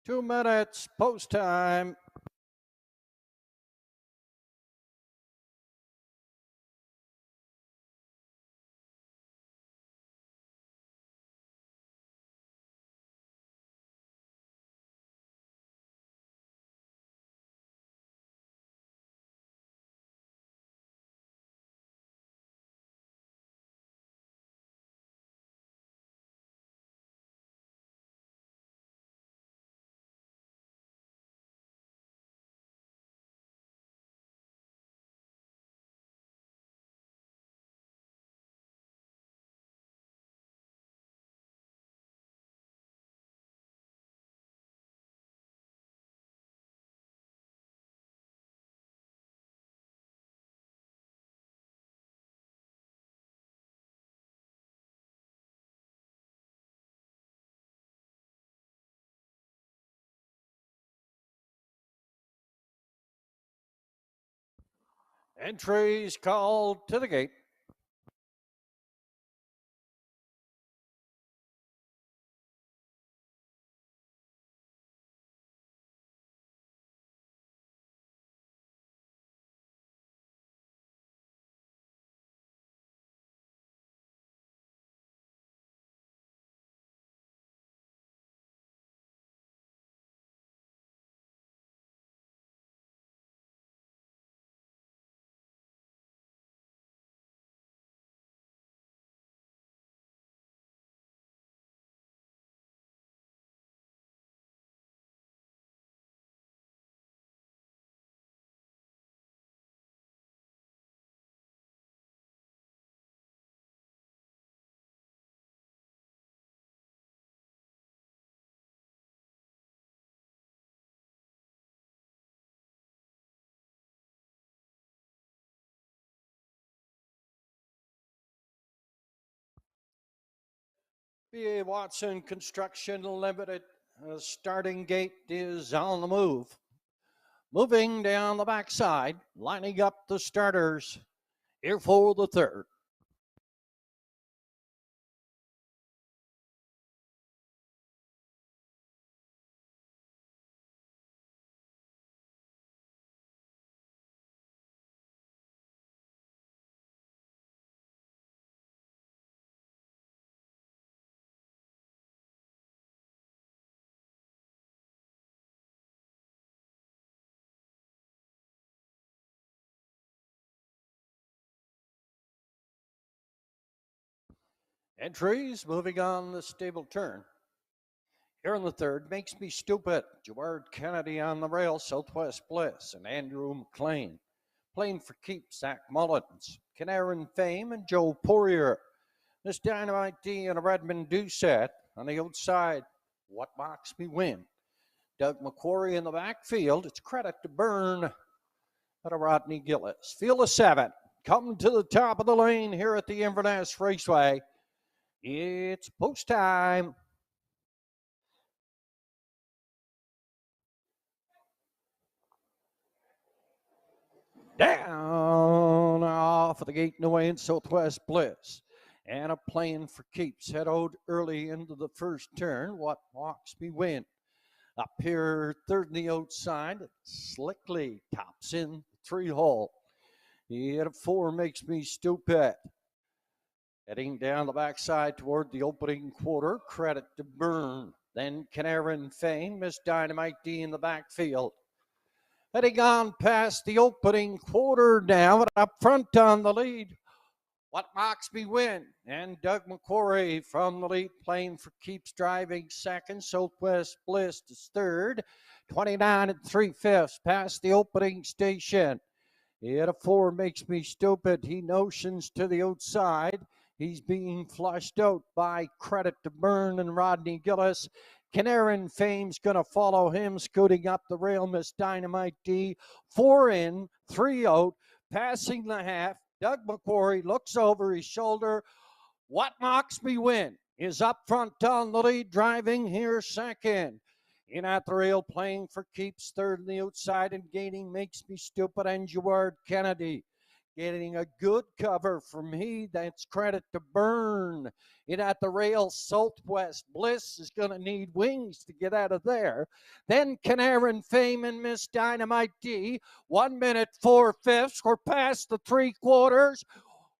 2 minutes, post time. Entries called to the gate. B.A. Watson Construction Limited. Starting gate is on the move. Moving down the backside, lining up the starters. Here for the third. Entries moving on the stable turn. Here in the third, makes me stupid. Gerard Kennedy on the rail, Southwest Bliss, and Andrew McLean. Playing for keeps, Zach Mullins, Canaran Fame, and Joe Poirier. This Dynamite D and a Redmond Doucette on the outside. What Box Me Win? Doug McQuarrie in the backfield. It's Credit to Burn out of Rodney Gillis. Field of 7. Coming to the top of the lane here at the Inverness Raceway. It's post time. Down off of the gate and away in Southwest Bliss. And a playing for keeps. Head out early into the first turn. What Walks Me Win? Up here, third in the outside. Slickly tops in 3-hole. He had a 4, makes me stupid. Heading down the backside toward the opening quarter. Credit to Burn. Then Canaran Fame. Miss Dynamite D in the backfield. Heading on past the opening quarter now, and up front on the lead. What Box Me Win? And Doug McQuarrie from the lead, playing for keeps, driving second. Southwest Bliss is third. 29 3/5 past the opening station. He had a 4, makes me stupid. He notions to the outside. He's being flushed out by Credit to Burn and Rodney Gillis. Canaran Fame's going to follow him, scooting up the rail. Miss Dynamite D. 4 in, 3 out, passing the half. Doug McQuarrie looks over his shoulder. What Box Me Win is up front on the lead, driving here second. In at the rail, playing for keeps, third on the outside, and gaining makes me stupid, and Gerard Kennedy. Getting a good cover from he. That's credit to Byrne. In at the rail, Southwest Bliss is going to need wings to get out of there. Then Canaran Fame and Miss Dynamite D. 1 minute 4/5. We're past the 3/4.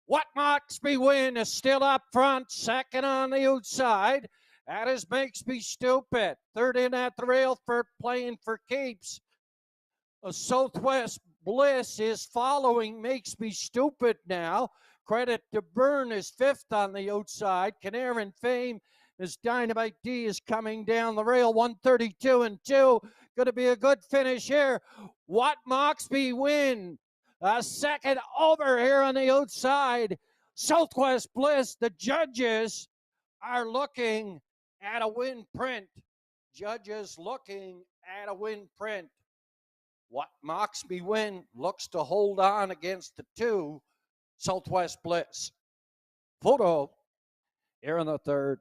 What Makes Me Win is still up front, second on the outside. That is Makes Me Stupid. Third in at the rail for playing for keeps. Southwest Bliss is following Makes Me Stupid now. Credit to Byrne is fifth on the outside. Canaran Fame as Dynamite D is coming down the rail, 132 and 2. Going to be a good finish here. What Makes Me Win? A second over here on the outside. Southwest Bliss, the judges are looking at a win print. Judges looking at a win print. What Makes Me Win looks to hold on against the two, Southwest Bliss. Photo here in the third.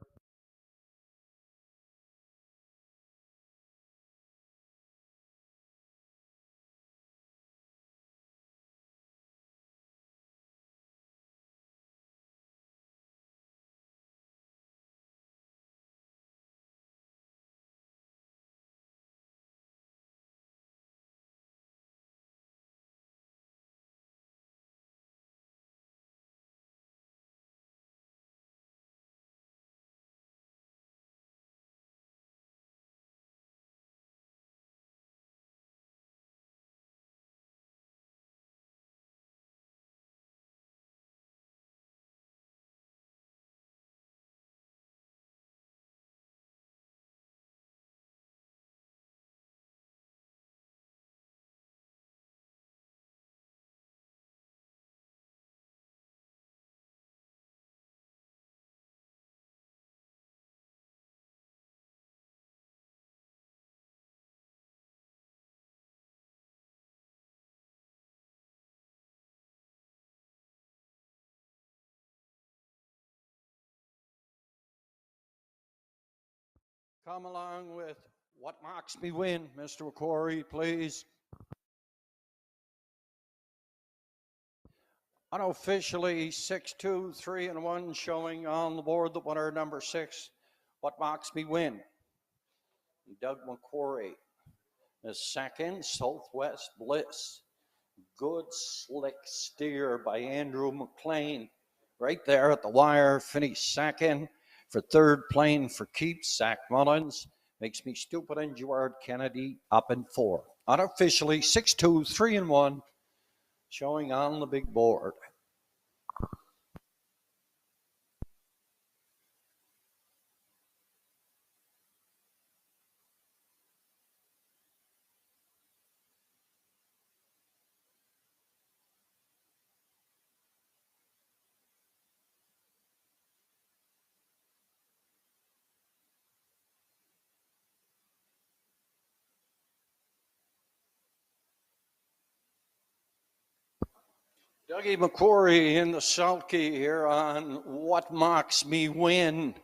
Come along with What Makes Me Win, Mr. McQuarrie, please. Unofficially 6-2, 3-1, showing on the board the winner, number 6, What Makes Me Win. Doug McQuarrie is second, Southwest Bliss. Good slick steer by Andrew McLean. Right there at the wire, finished second. For third, playing for keeps, Zach Mullins. Makes Me Stupid and Gerard Kennedy up in 4. Unofficially 6-2, 3-1, showing on the big board. Dougie McQuarrie in the sulky here on What Makes Me Win.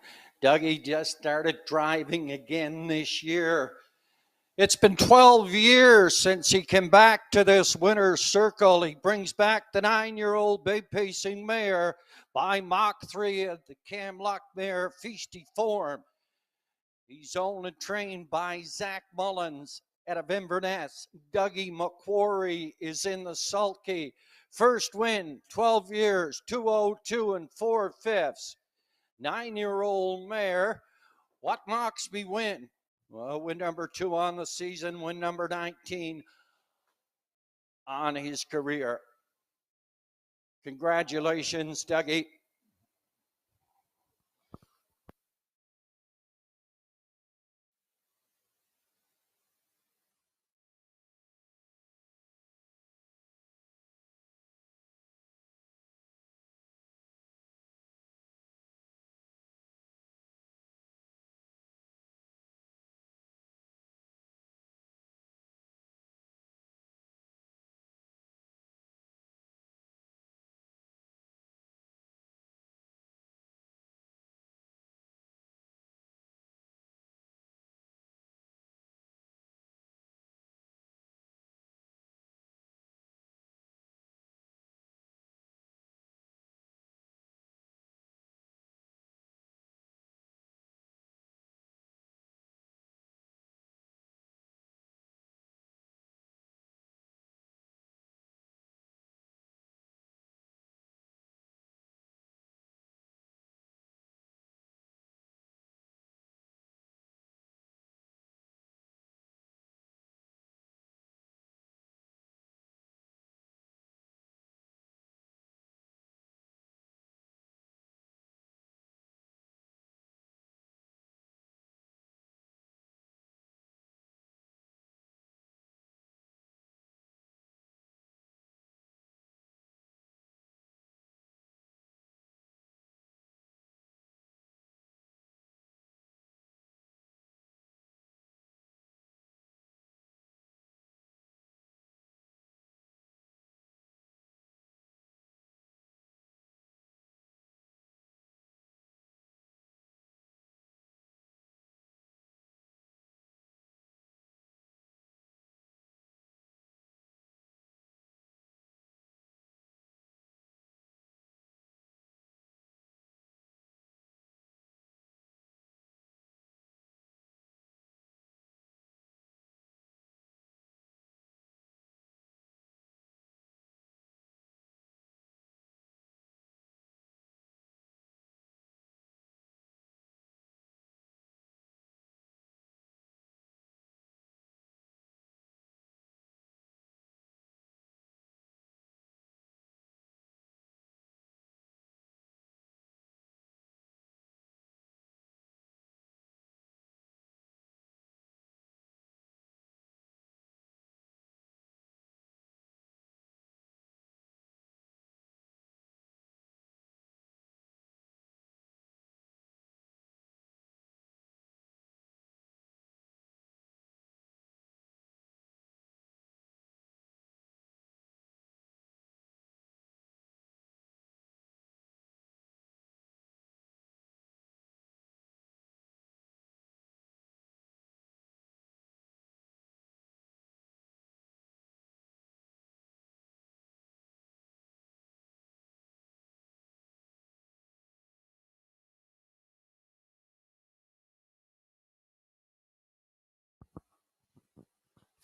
Dougie just started driving again this year. It's been 12 years since he came back to this winner's circle. He brings back the 9-year-old bay pacing mare by Mach 3 of the Cam Luck mare Feisty Form. He's owned and trained by Zach Mullins out of Inverness. Dougie McQuarrie is in the sulky. First win, 12 years, 202 and 4/5. 9-year-old mare. What Makes Me Win? Well, win number 2 on the season, win number 19 on his career. Congratulations, Dougie.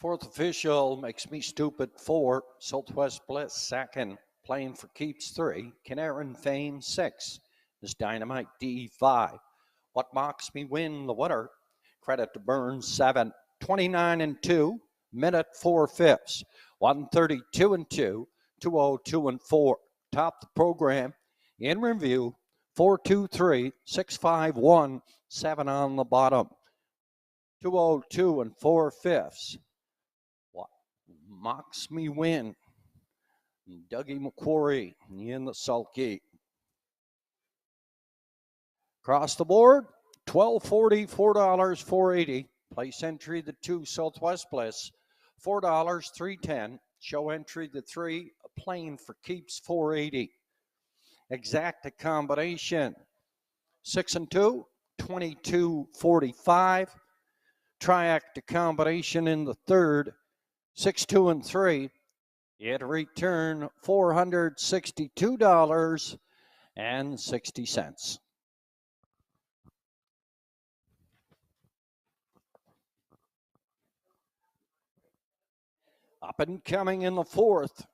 Fourth official makes me stupid 4. Southwest Bliss 2nd. Playing for keeps 3. Canaran Fame 6. Is Dynamite D 5. What Mocks Me Win the winner. Credit to Burns 7. 29-2. Minute 4/5. 132-2. 202-4. Top the program. In review 4-2-3. 6-5-1. 7 on the bottom. 202 4/5. What Mocks Me Win. Dougie McQuarrie in the sulky. Across the board, $12.40, $4, $4.80. Place entry the 2, Southwest Bliss, $4, $3.10. Show entry the 3, Plain for keeps, $4.80. Exacta combination, 6 and 2, $22.45. Triacta combination in the 3rd, 6, 2 and 3. It returned $462.60. Up and coming in the 4th,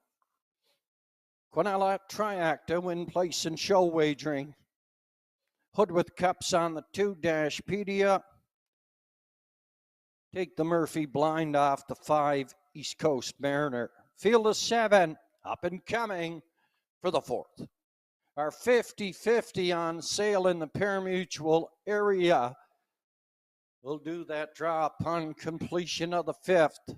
Quinella Triacta win place in show wagering. Hood with cups on the 2 Dashpedia. Take the Murphy blind off the 5 East Coast Mariner. Field of 7, up and coming for the 4th. Our 50-50 on sale in the parimutuel area. We'll do that draw upon completion of the 5th.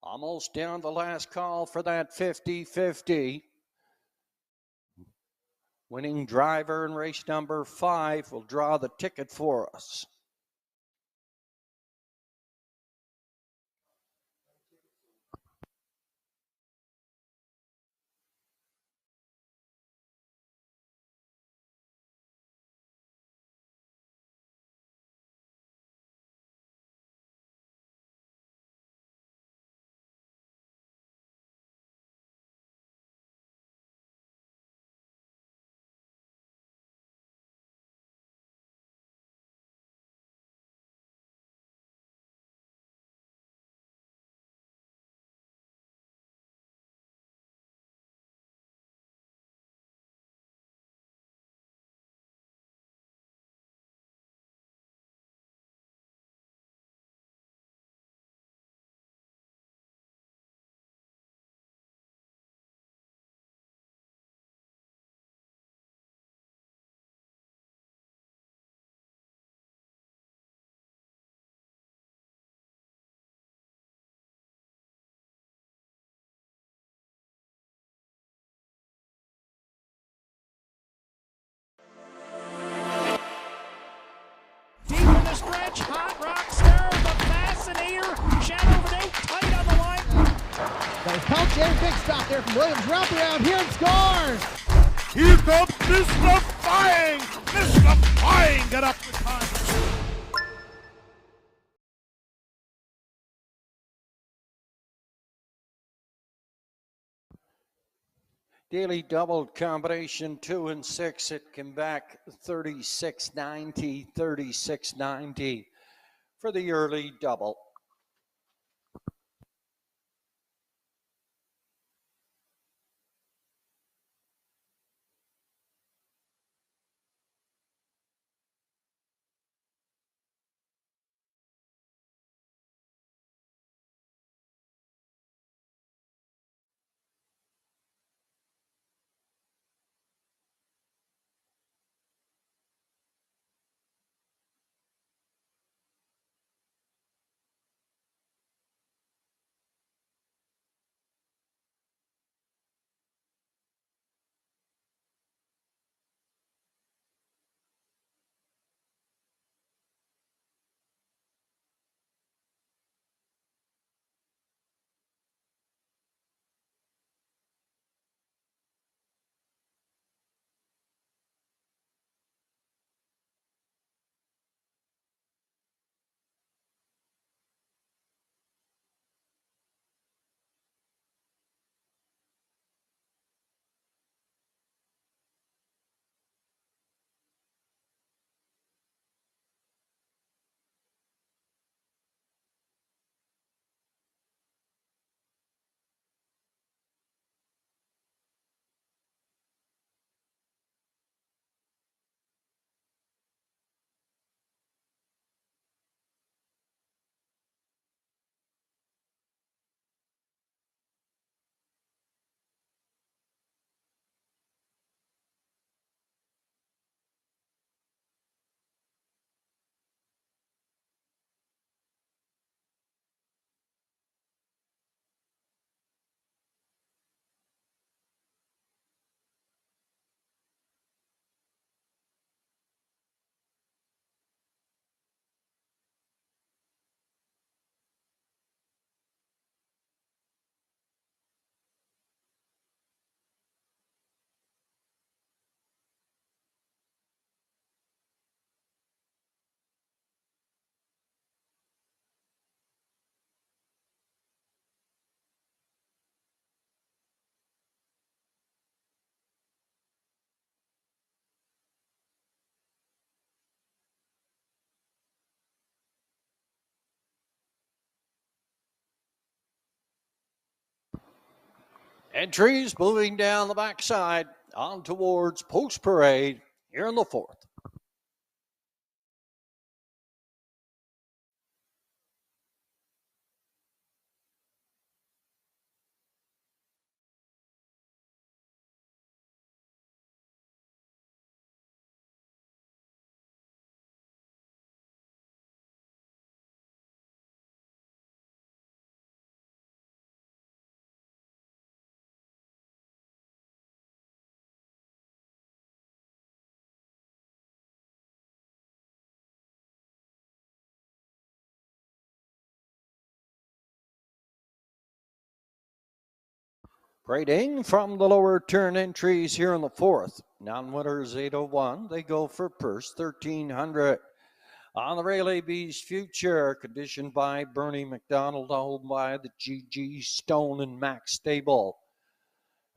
Almost down the last call for that 50-50. Winning driver in race number 5 will draw the ticket for us. Stretch, Hot Rock Star, the Fascinator, Shadow of a Doubt, tight on the line. Nice punch and big stop there from Williams. Wrap around here and scores. Here comes Mr. Flying. Mr. Flying got up the time. Daily double combination 2 and 6. It came back 36.90, 36.90 for the early double. Entries moving down the backside on towards Post Parade here in the fourth. Grading from the lower turn entries here in the fourth. Non-winners 801. They go for purse 1300. On the Rayleigh Bees Future, conditioned by Bernie McDonald, owned by the GG Stone and Max Stable.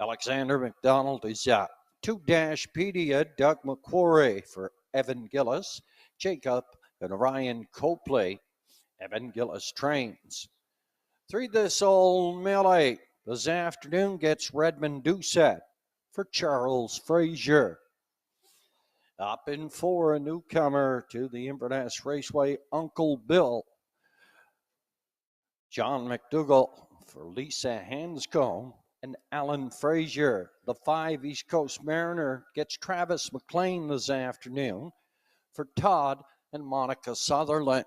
Alexander McDonald is at 2-Pedia, Doug McQuarrie for Evan Gillis, Jacob and Ryan Copley. Evan Gillis trains. 3 This Old Millie this afternoon gets Redmond Doucette for Charles Frazier. Up in 4, a newcomer to the Inverness Raceway, Uncle Bill. John McDougall for Lisa Hanscombe and Alan Frazier. The 5 East Coast Mariner gets Travis McLean this afternoon for Todd and Monica Sutherland.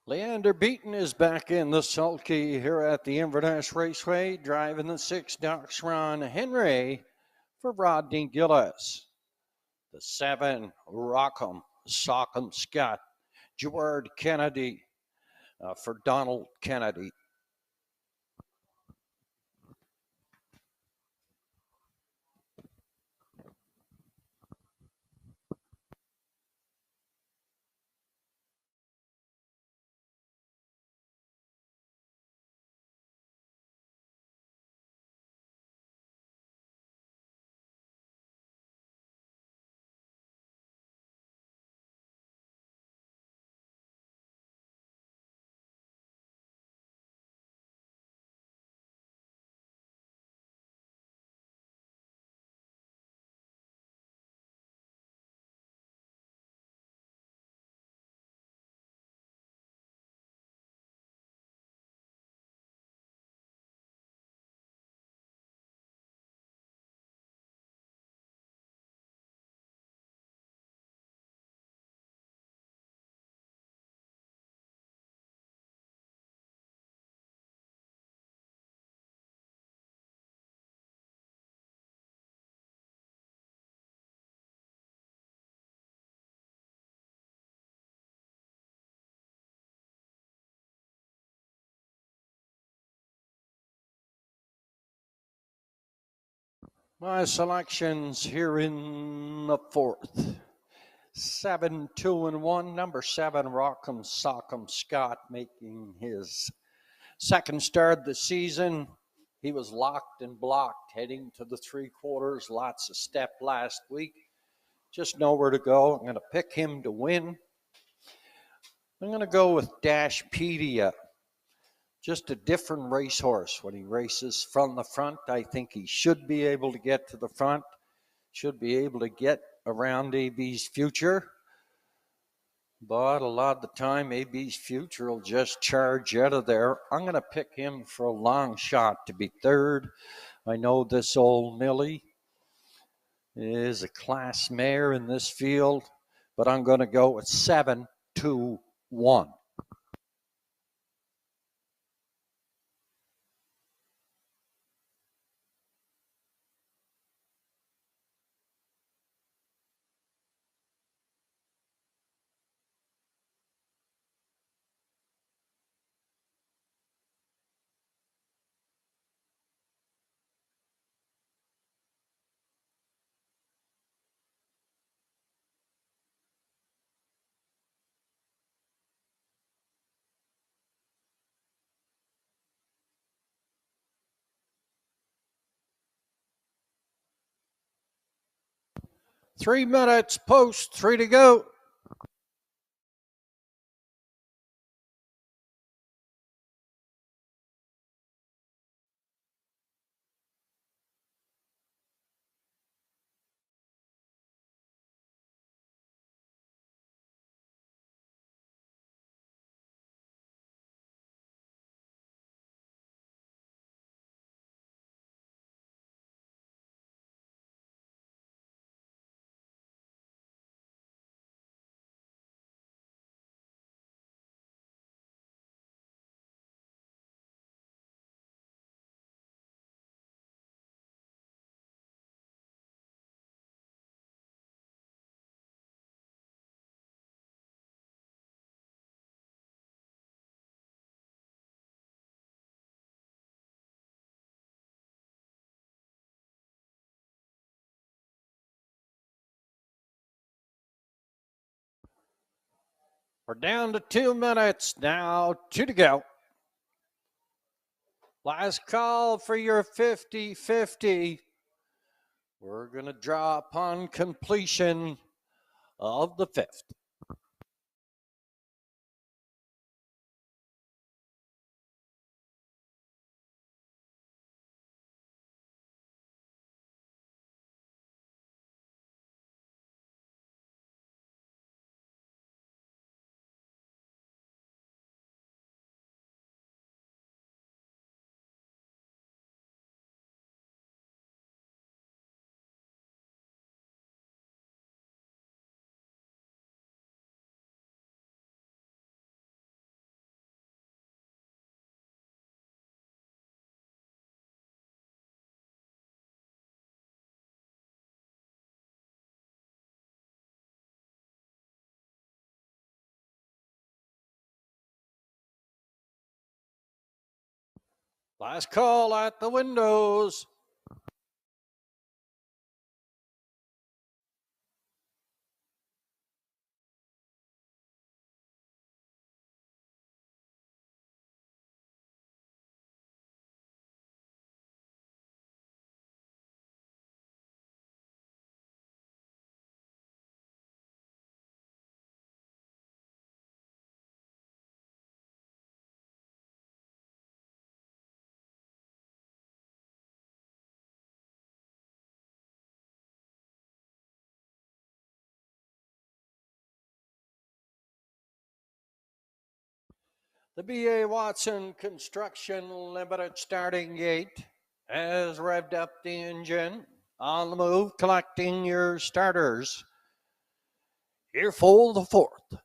Leander Beaton is back in the sulky here at the Inverness Raceway, driving the 6 Ducks Ron Henry for Rodney Gillis. The 7 Rockham Sock'em Scott, Gerard Kennedy for Donald Kennedy. My selections here in the fourth. 7, 2, and 1. Number 7, Rockham Sock'em Scott, making his second start of the season. He was locked and blocked heading to the 3/4. Lots of step last week. Just nowhere to go. I'm going to pick him to win. I'm going to go with Dashpedia. Just a different racehorse. When he races from the front, I think he should be able to get to the front, should be able to get around AB's Future. But a lot of the time, AB's Future will just charge out of there. I'm going to pick him for a long shot to be third. I know This Old Millie is a class mare in this field, but I'm going to go with 7, 2, 1. 3 minutes post, 3 to go. We're down to 2 minutes now, 2 to go. Last call for your 50-50. We're going to draw upon completion of the 5th. Last call at the windows. The B.A. Watson Construction Limited starting gate has revved up the engine. On the move, collecting your starters. Here for the 4th.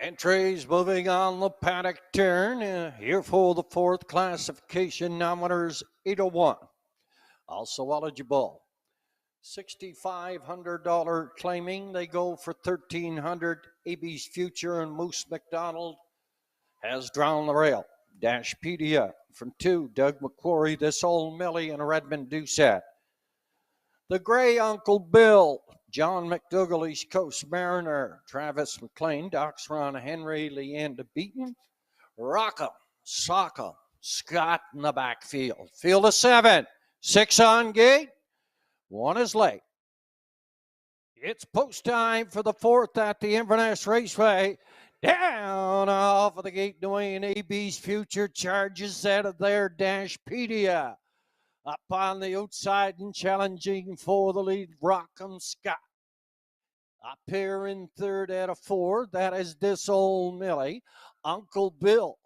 Entries moving on the paddock turn. Here for the 4th classification, nominators 801. Also eligible. $6,500 claiming. They go for $1,300. AB's Future and Moose McDonald has drawn the rail. Dashpedia from 2. Doug McQuarrie, This Old Millie, and Redmond Doucette. The Gray Uncle Bill, John McDougall, East Coast Mariner, Travis McLean, Doxron Henry, Leanda Beaton, Rockham, Sock'em, Scott in the backfield. Field of 7, 6 on gate, 1 is late. It's post time for the 4th at the Inverness Raceway. Down off of the gate, Dwayne AB's Future charges out of there. Dashpedia up on the outside and challenging for the lead, Rockham Scott. Up here in 3rd out of 4, that is This Old Millie. Uncle Bill,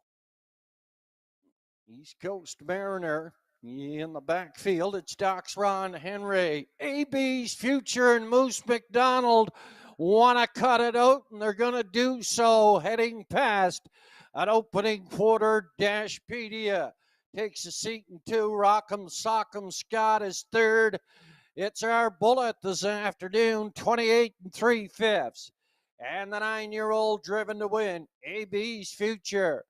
East Coast Mariner. In the backfield, it's Doxron Henry. AB's Future and Moose McDonald want to cut it out, and they're going to do so heading past an opening quarter. Dashpedia takes a seat in 2. Rockham Sock'em Scott is 3rd. It's our bullet this afternoon, 28 3/5. And the 9-year-old driven to win, AB's Future.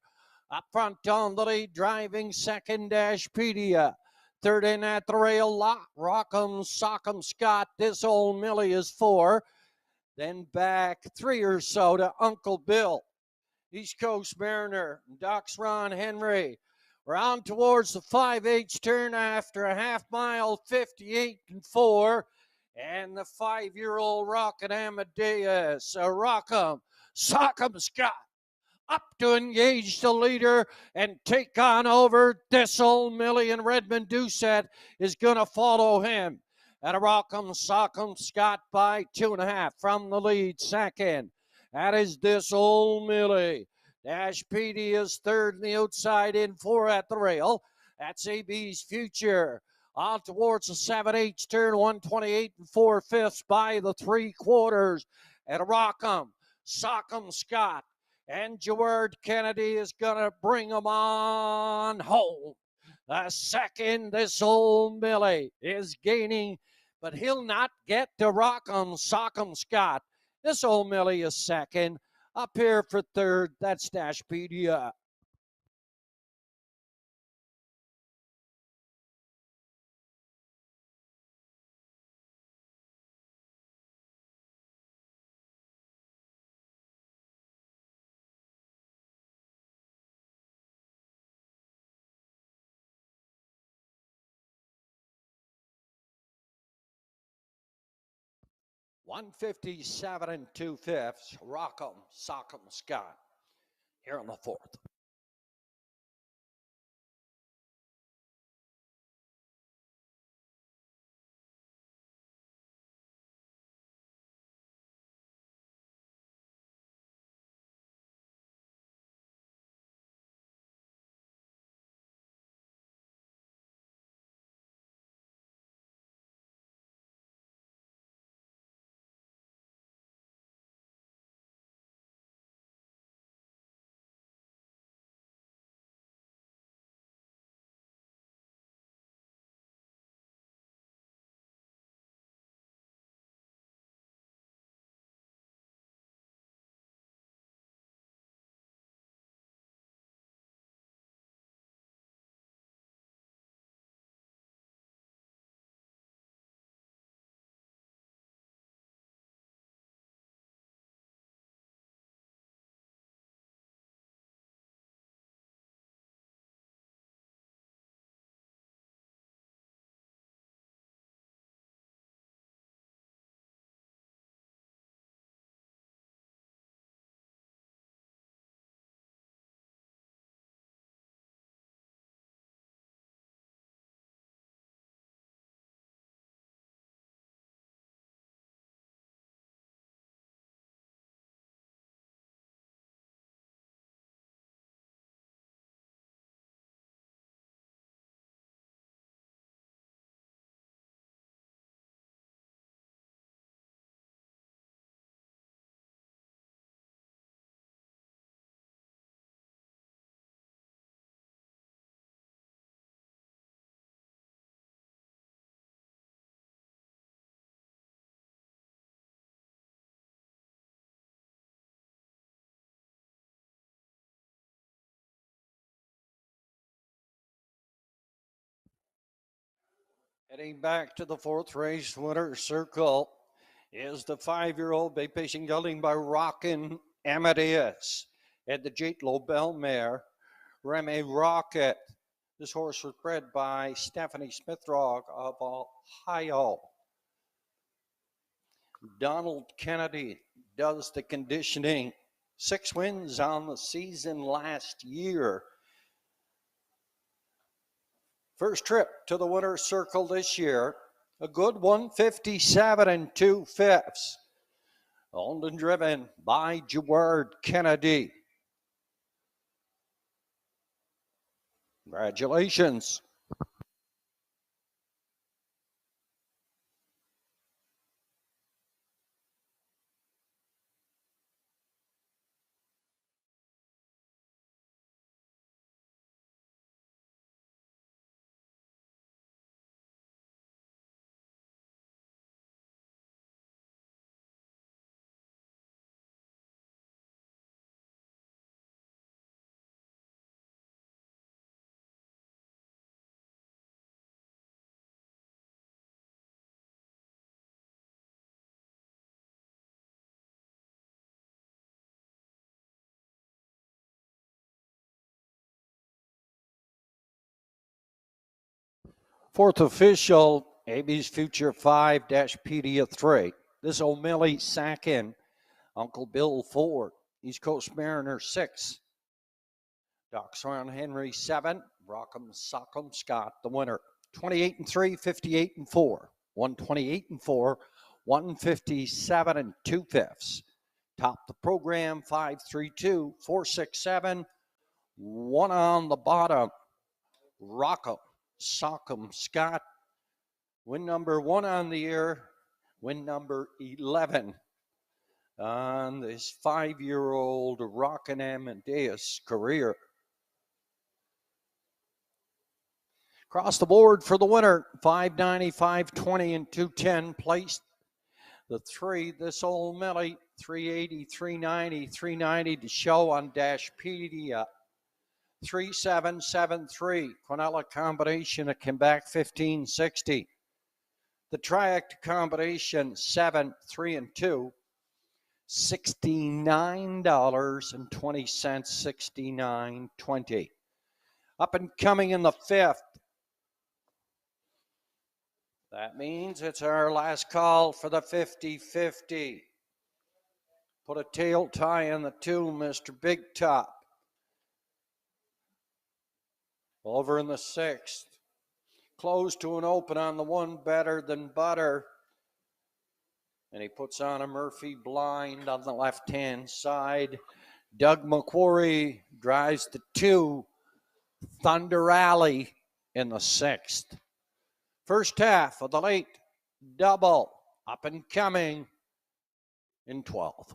Up front on the lead, driving second, Dashpedia. Third in at the rail, Rock'em, Sock'em, Scott. This old Millie is 4. Then back 3 or so to Uncle Bill. East Coast Mariner, Ducks Ron Henry. We're on towards the 5/8 turn after a half mile, 58 4. And the 5-year-old Rocket Amadeus, Rock'em, Sock'em, Scott, up to engage the leader and take on over. This old Millie and Redmond Doucette is going to follow him. At a Rock'em Sock'em Scott by 2.5 from the lead second. That is this old Millie. Dashpedia is third in the outside, in 4 at the rail. That's AB's Future. On towards the 7/8 turn, 128 4/5 by the 3/4. At a Rock'em Sock'em Scott. And Gerard Kennedy is going to bring him on home. The second, this old Millie is gaining, but he'll not get to Rock'em Sock'em Scott. This old Millie is second. Up here for third, that's Dashpedia. $157 2/5. Rock'em Sock'em Scott here in the fourth. Heading back to the fourth race, winner's circle is the 5-year-old bay pacing gelding by Rockin' Amadeus. At the Jate Lobel mare, Remy Rocket. This horse was bred by Stephanie Smithrog of Ohio. Donald Kennedy does the conditioning. 6 wins on the season last year. First trip to the winner's circle this year. A good 157 2/5. Owned and driven by Gerard Kennedy. Congratulations. Fourth official, AB's Future 5-Pedia 3. This O'Malley Sakin, Uncle Bill 4. East Coast Mariner 6. Doxron Henry 7. Rockham Sock'em Scott, the winner. 28-3, 58-4. 128-4, 157 and 2/5. Top the program, 5-3-2, 4-6-7. One on the bottom. Rockham Sock'em Scott. Win number 1 on the year. Win number 11 on this 5-year-old Rockin' Amadeus career. Across the board for the winner, 590, 520, and 210. Placed the 3, this old Millie, 380, 390, 390 to show on Dashpedia. 3773. Quinella combination, it came back 1560. The Triact combination, 7, 3, and 2. $69.20, $69.20. Up and coming in the 5th. That means it's our last call for the 50-50. Put a tail tie in the 2, Mr. Big Top. Over in the 6th. Close to an open on the 1, Better Than Butter. And he puts on a Murphy blind on the left-hand side. Doug McQuarrie drives the 2, Thunder Alley in the 6th. First half of the late double, up and coming in 12th.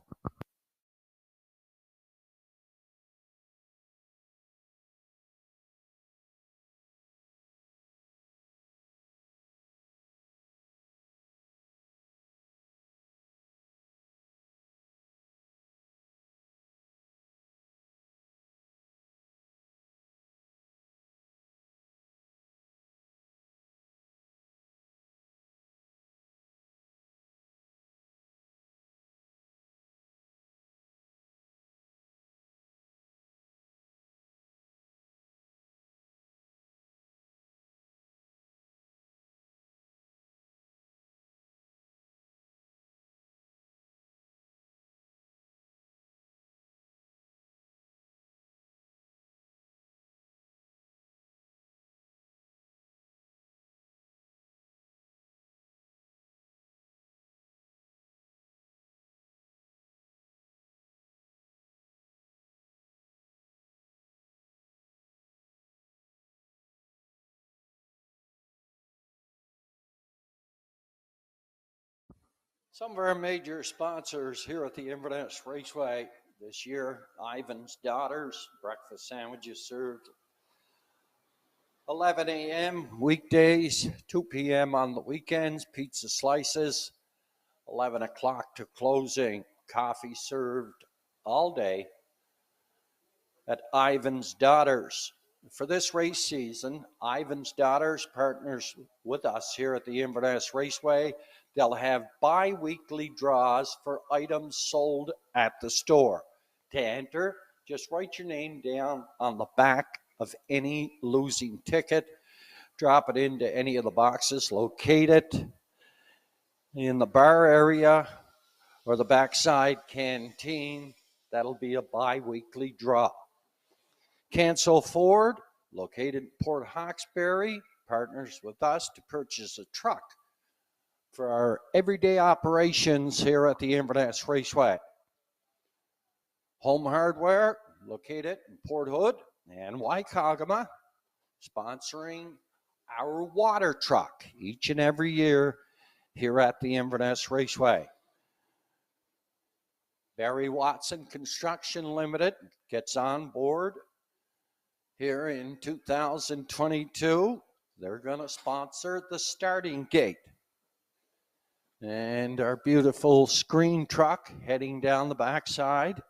Some of our major sponsors here at the Inverness Raceway this year: Ivan's Daughters, breakfast sandwiches served 11 a.m. weekdays, 2 p.m. on the weekends, pizza slices, 11 o'clock to closing, coffee served all day at Ivan's Daughters. For this race season, Ivan's Daughters partners with us here at the Inverness Raceway. They'll have bi-weekly draws for items sold at the store. To enter, just write your name down on the back of any losing ticket, drop it into any of the boxes located in the bar area or the backside canteen. That'll be a bi-weekly draw. Cancel Ford, located in Port Hawkesbury, partners with us to purchase a truck for our everyday operations here at the Inverness Raceway. Home Hardware, located in Port Hood and Waikagama, sponsoring our water truck each and every year here at the Inverness Raceway. Barry Watson Construction Limited gets on board here in 2022. They're going to sponsor the starting gate. And our beautiful screen truck heading down the backside,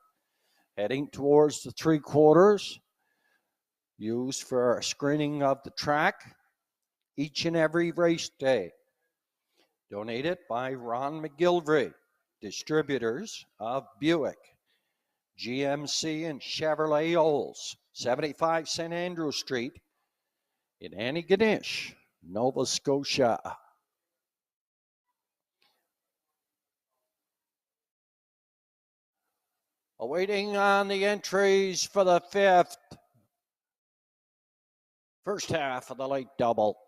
heading towards the 3/4, used for our screening of the track each and every race day. Donated by Ron McGilvery, distributors of Buick, GMC, and Chevrolet Olds, 75 St. Andrew Street in Antigonish, Nova Scotia. Awaiting on the entries for the first half of the late double.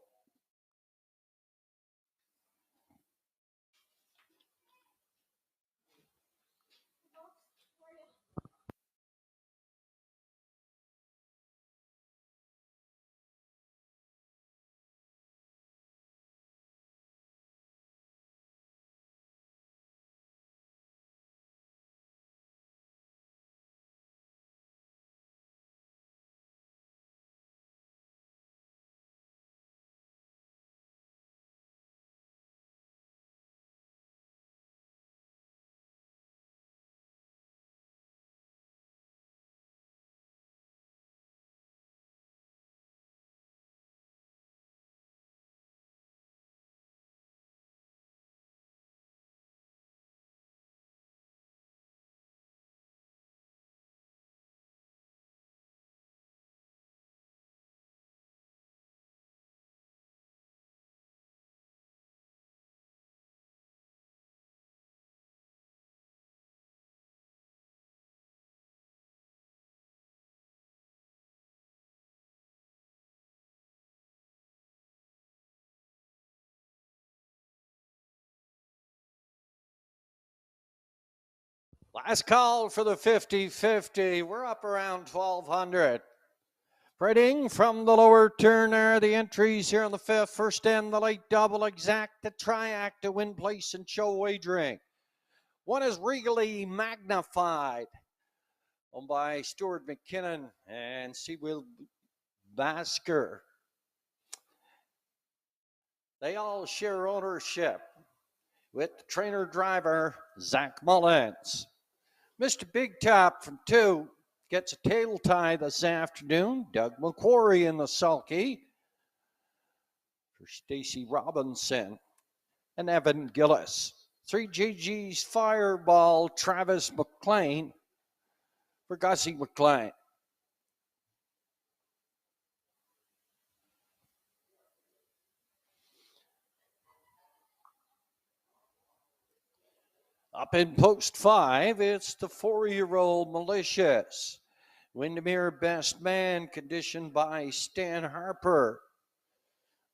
Last call for the 50-50. We're up around 1,200. Spreading from the lower turn there, the entries here on the fifth. First end, the late double, exact, the triac to win place and show wagering. One is regally magnified, owned by Stuart McKinnon and Seawill Basker. They all share ownership with the trainer driver, Zach Mullins. Mr. Big Top from 2 gets a tail tie this afternoon. Doug McQuarrie in the sulky for Stacy Robinson and Evan Gillis. 3GG's Fireball, Travis McLean for Gussie McLean. Up in post 5, it's the 4-year-old Malicious. Windermere Best Man, conditioned by Stan Harper.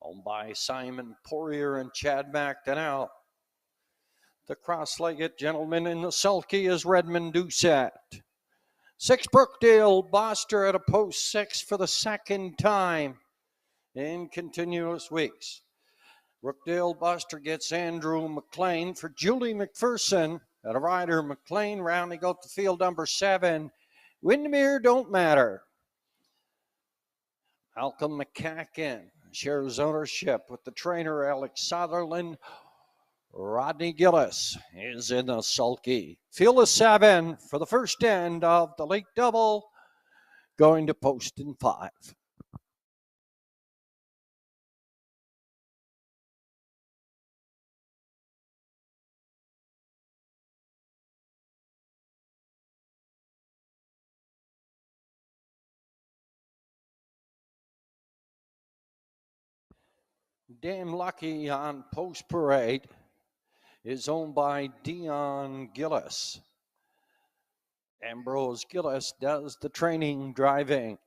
Owned by Simon Poirier and Chad McDonnell. The cross-legged gentleman in the sulky is Redmond Doucette. 6 Brookdale Boster at a post 6 for the second time in continuous weeks. Brookdale Buster gets Andrew McLean for Julie McPherson at a rider. McLean rounding out the field number 7. Windermere Don't Matter. Malcolm McCacken shares ownership with the trainer Alex Sutherland. Rodney Gillis is in the sulky. Field of 7 for the first end of the late double, going to post in 5. Damn Lucky on Post Parade is owned by Dion Gillis. Ambrose Gillis does the training driving.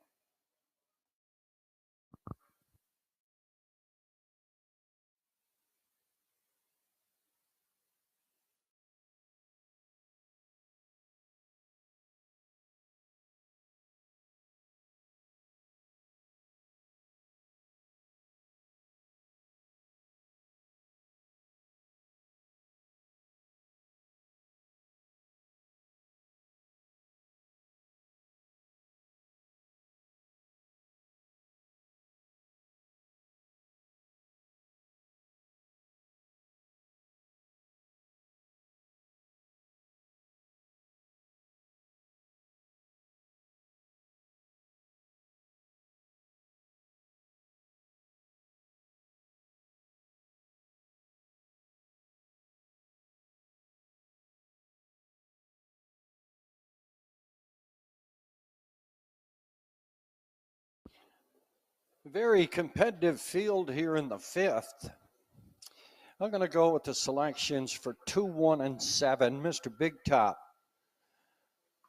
Very competitive field here in the fifth. I'm going to go with the selections for 2, 1, and 7. Mr. Big Top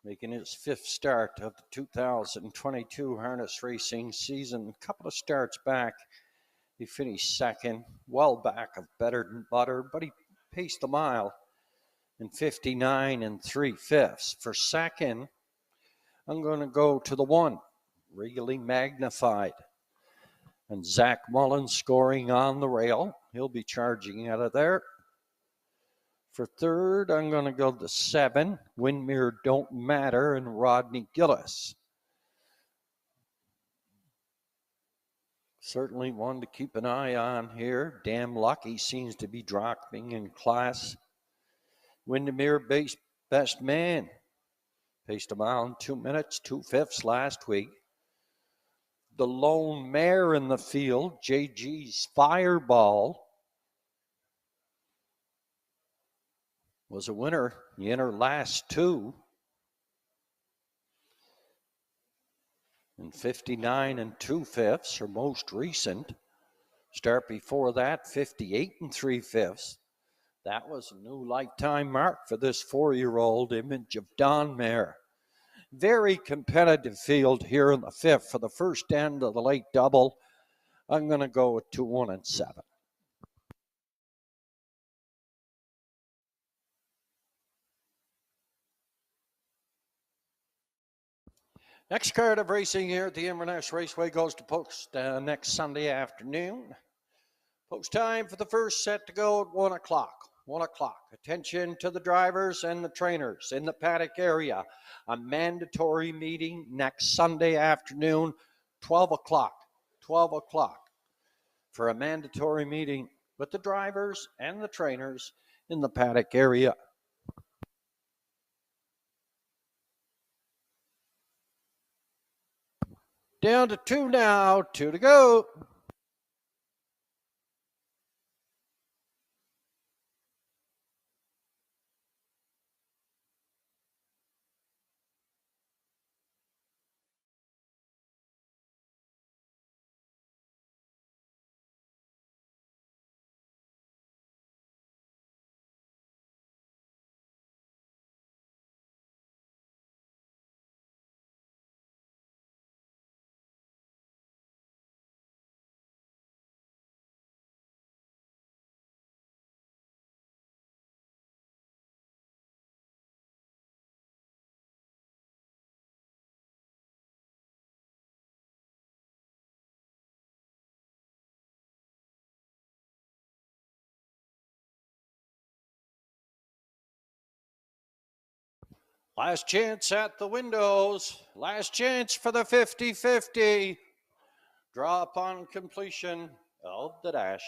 making his fifth start of the 2022 harness racing season. A couple of starts back, he finished second, well back of Better Than Butter, but he paced a mile in 59 3/5. For second, I'm going to go to the 1, Regally Magnified. And Zach Mullins scoring on the rail. He'll be charging out of there. For third, I'm going to go to 7, Windmere Don't Matter, and Rodney Gillis. Certainly one to keep an eye on here. Damn Lucky seems to be dropping in class. Windermere Best Man paced a mile in 2 minutes, 2/5 last week. The lone mare in the field, JG's Fireball, was a winner in her last 2 in 59 2/5, her most recent. Start before that, 58 3/5. That was a new lifetime mark for this 4-year-old Image of Dawn mare. Very competitive field here in the fifth. For the first end of the late double, I'm going to go with 2, 1, and 7. Next card of racing here at the Inverness Raceway goes to post next Sunday afternoon. Post time for the first set to go at 1 o'clock. 1 o'clock. Attention to the drivers and the trainers in the paddock area. A mandatory meeting next Sunday afternoon, 12 o'clock. 12 o'clock for a mandatory meeting with the drivers and the trainers in the paddock area. Down to 2 now, 2 to go. Last chance at the windows. Last chance for the 50-50. Draw upon completion of the dash.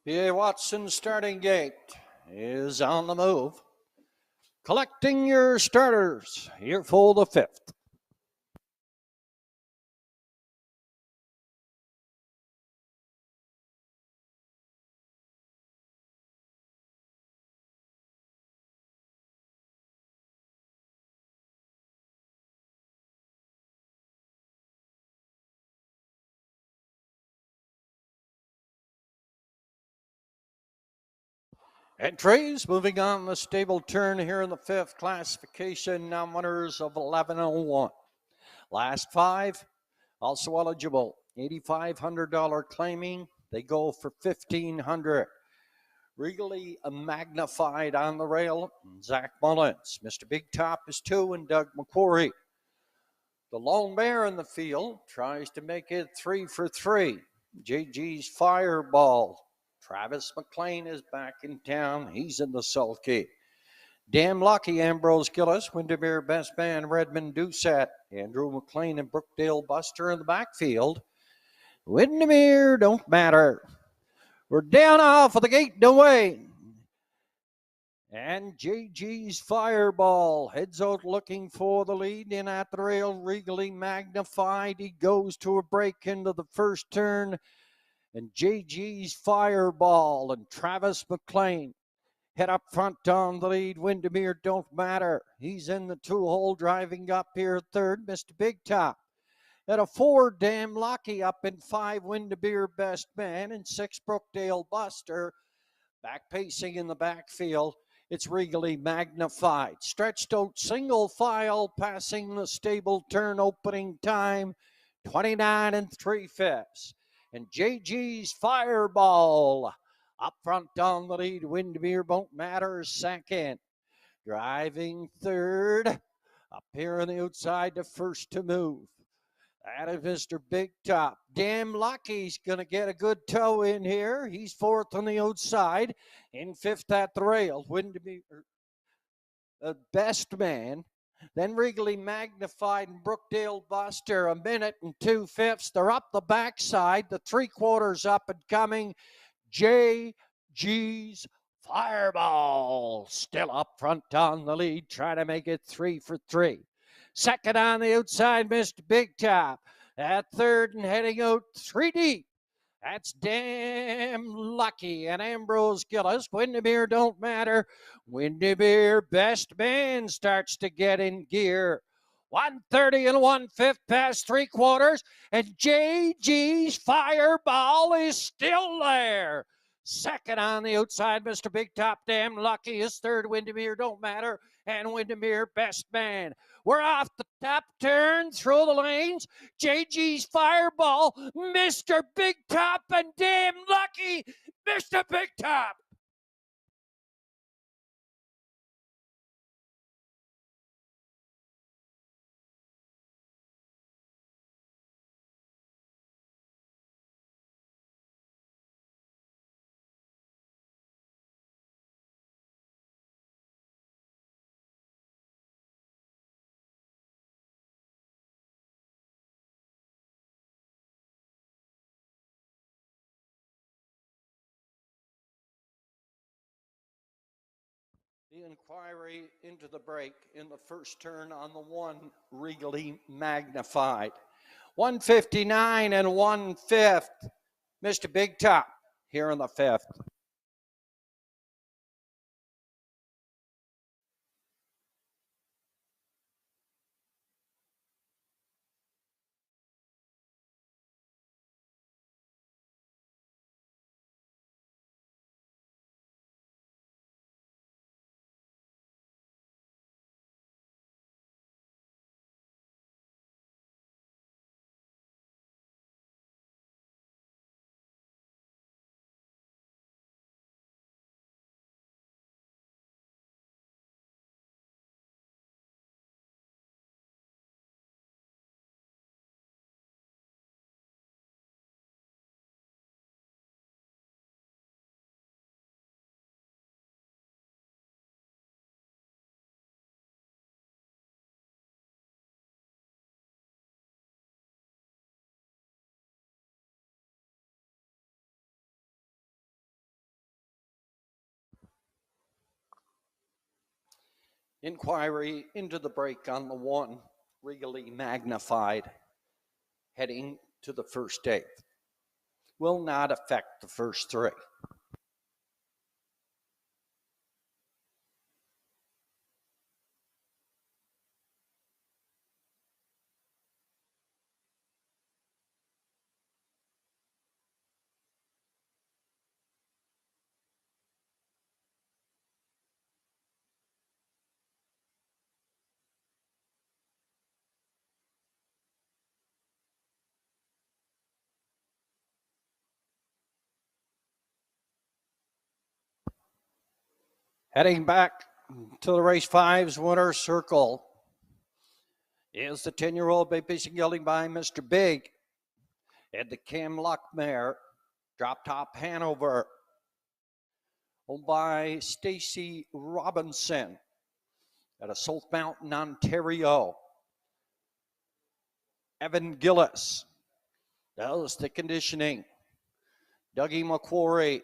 P.A. Watson starting gate is on the move. Collecting your starters here for the fifth. Entries moving on the stable turn here in the fifth classification. Winners of 11:01. Last five also eligible. $8,500 claiming. They go for $1,500. Regally magnified on the rail. Zach Mullins. Mr. Big Top is 2, and Doug McQuarrie. The lone bear in the field tries to make it 3 for 3. JG's Fireball. Travis McLean is back in town. He's in the sulky. Damn Lucky, Ambrose Gillis, Windermere Best Man, Redmond Doucette, Andrew McLean, and Brookdale Buster in the backfield. Windermere don't matter. We're down off of the gate and away. And JG's Fireball heads out looking for the lead. In at the rail, regally magnified. He goes to a break into the first turn. And JG's Fireball and Travis McLean head up front on the lead. Windermere don't matter. He's in the 2-hole driving up here third. Mr. Big Top. At a 4, Damn Lucky up in 5, Windermere Best Man, and 6, Brookdale Buster. Back pacing in the backfield. It's regally magnified. Stretched out single file passing the stable turn opening time. 29 3/5. And JG's Fireball up front on the lead. Windermere don't matter second. Driving third. Up here on the outside, the first to move. That is Mr. Big Top. Damn Lucky's going to get a good toe in here. He's fourth on the outside. In fifth at the rail. Windermere, Best Man. Then Regally Magnified and Brookdale Buster, 1 minute and 2/5. They're up the backside. The 3/4 up and coming. JG's Fireball still up front on the lead, trying to make it 3 for 3. Second on the outside, Mr. Big Top. At third and heading out 3 deep. That's Damn Lucky and Ambrose Gillis. Windermere don't matter. Windermere Best Man starts to get in gear. 1:30 and 1/5 past 3/4. And JG's Fireball is still there. Second on the outside, Mr. Big Top. Damn Lucky is third. Windermere don't matter. And Windermere Best Man. We're off the top turn through the lanes. JG's Fireball, Mr. Big Top, and Damn Lucky, Mr. Big Top. The inquiry into the break in the first turn on the 1, Regally Magnified. 1:59 and 1/5. Mr. Big Top here in the 5th. Inquiry into the break on the 1, Regally Magnified, heading to the first 8th. Will not affect the first 3. Heading back to the race 5's winner's circle is the 10-year-old Baby Gelding by Mr. Big. And the Kim Luck mare, Drop Top Hanover, owned by Stacy Robinson out of Salt Mountain, Ontario. Evan Gillis does the conditioning. Dougie McQuarrie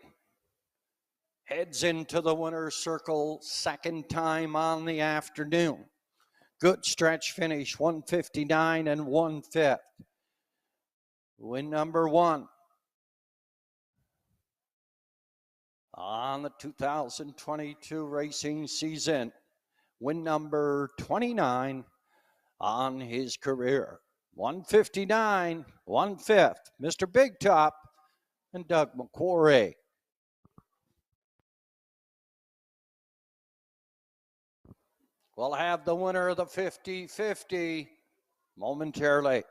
heads into the winner's circle, second time on the afternoon. Good stretch finish, 159 and 1/5. Win number 1 on the 2022 racing season. Win number 29 on his career. 159, 1/5. Mr. Big Top and Doug McQuarrie. We'll have the winner of the 50-50 momentarily.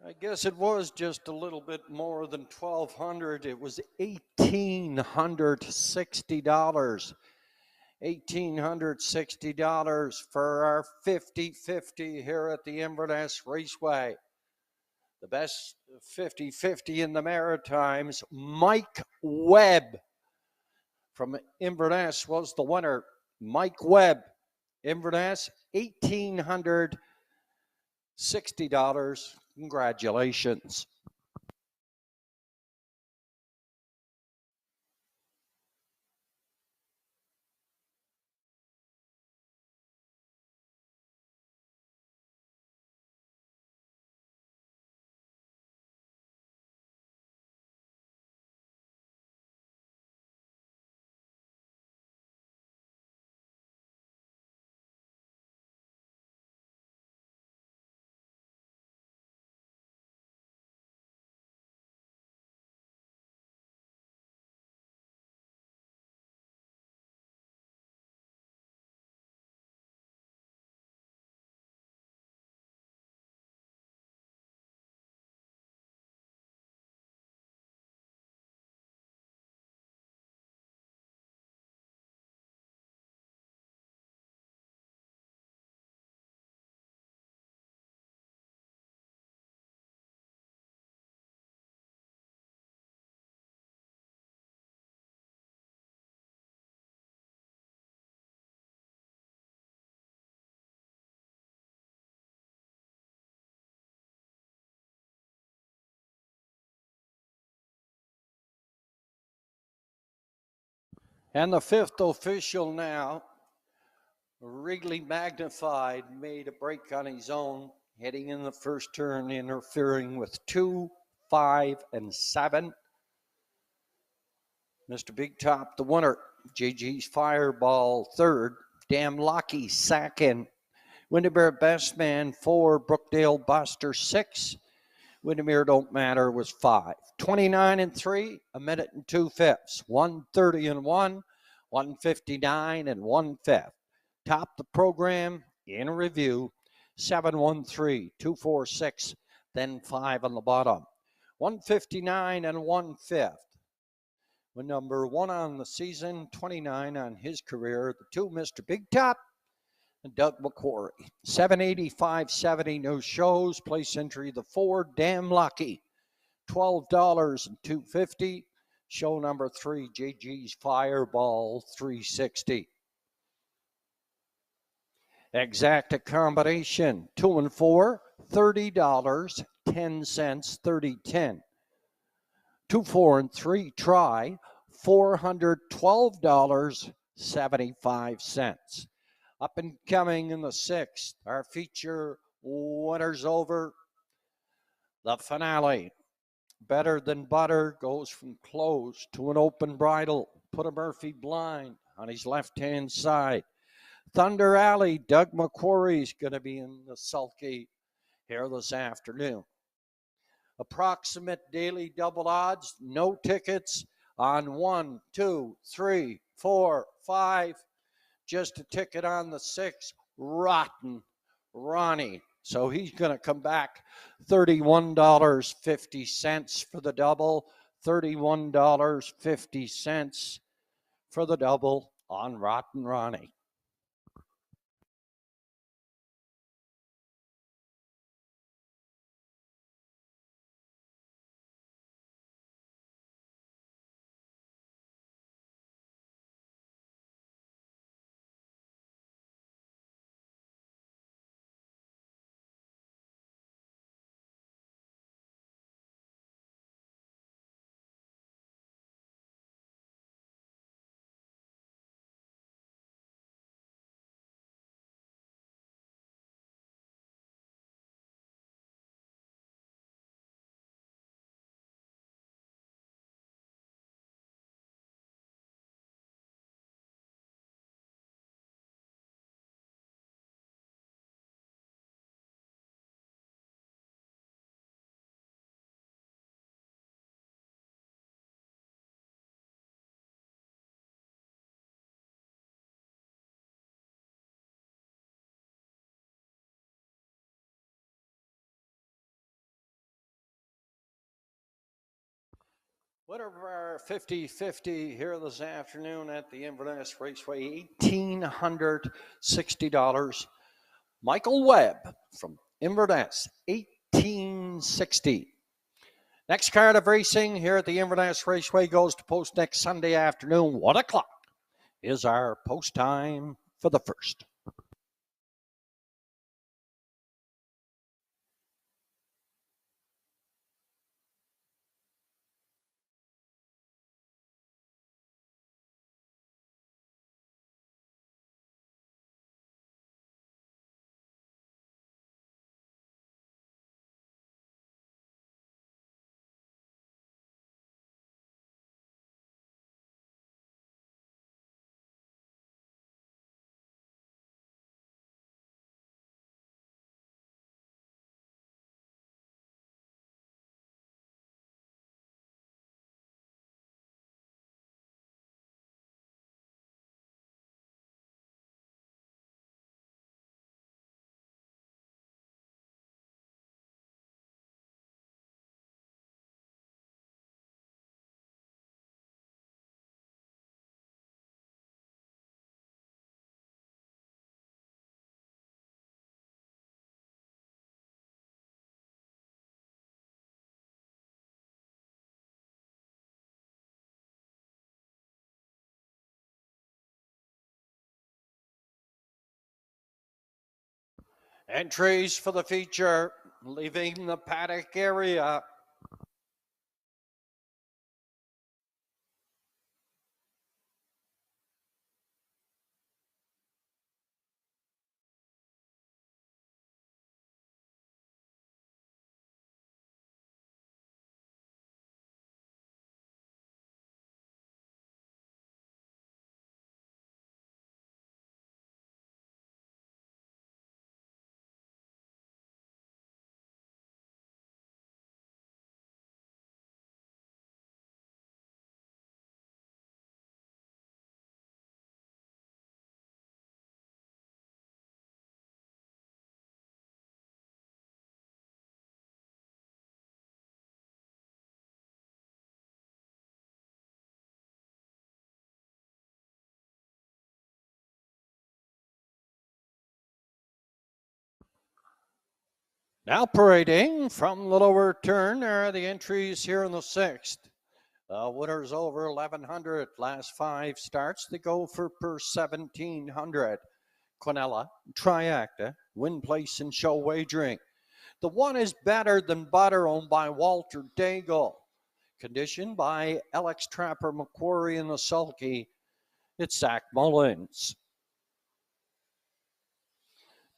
I guess it was just a little bit more than $1,200. It was $1,860. $1,860 for our 50-50 here at the Inverness Raceway. The best 50-50 in the Maritimes. Mike Webb from Inverness was the winner. Mike Webb, Inverness, $1,860. Congratulations. And the fifth official now, Wrigley Magnified, made a break on his own, heading in the first turn, interfering with 2, 5, and 7. Mr. Big Top, the winner. JG's Fireball third. Damn Lucky second. Windermere Best Man 4. Brookdale Buster 6. Windermere Don't Matter was 5. 29 and 3, a minute and 2/5. 130 and 1, 159 and 1/5. Top the program in review. 713, 246, then 5 on the bottom. 159 and 1/5. With number 1 on the season, 29 on his career. The 2, Mr. Big Top, and Doug McQuarrie. 785.70, no shows. Place entry, the 4, Damn Lucky. $12 and $2.50. Show number 3, JG's Fireball, $3.60. Exacta combination, 2 and 4, $30, 10 cents, 30.10. 2, 4, and 3 try, $412.75. Up and coming in the 6th, our feature winners over. The finale, Better Than Butter, goes from closed to an open bridle. Put a Murphy blind on his left-hand side. Thunder Alley, Doug McQuarrie's going to be in the sulky here this afternoon. Approximate daily double odds, no tickets on 1, 2, 3, 4, 5. Just a ticket on the 6, Rotten Ronnie. So he's going to come back $31.50 for the double, $31.50 for the double on Rotten Ronnie. Winner of our 50-50 here this afternoon at the Inverness Raceway, $1,860. Michael Webb from Inverness, $1,860. Next card of racing here at the Inverness Raceway goes to post next Sunday afternoon, 1 o'clock is our post time for the first. Entries for the feature, leaving the paddock area. Now parading from the lower turn are the entries here in the sixth. Winners over 1100. Last five starts, they go for per 1700. Quinella, Triacta, Win Place and Show Wagering. The one is Better Than Butter, owned by Walter Daigle. Conditioned by Alex Trapper McQuarrie in the sulky. It's Zach Mullins.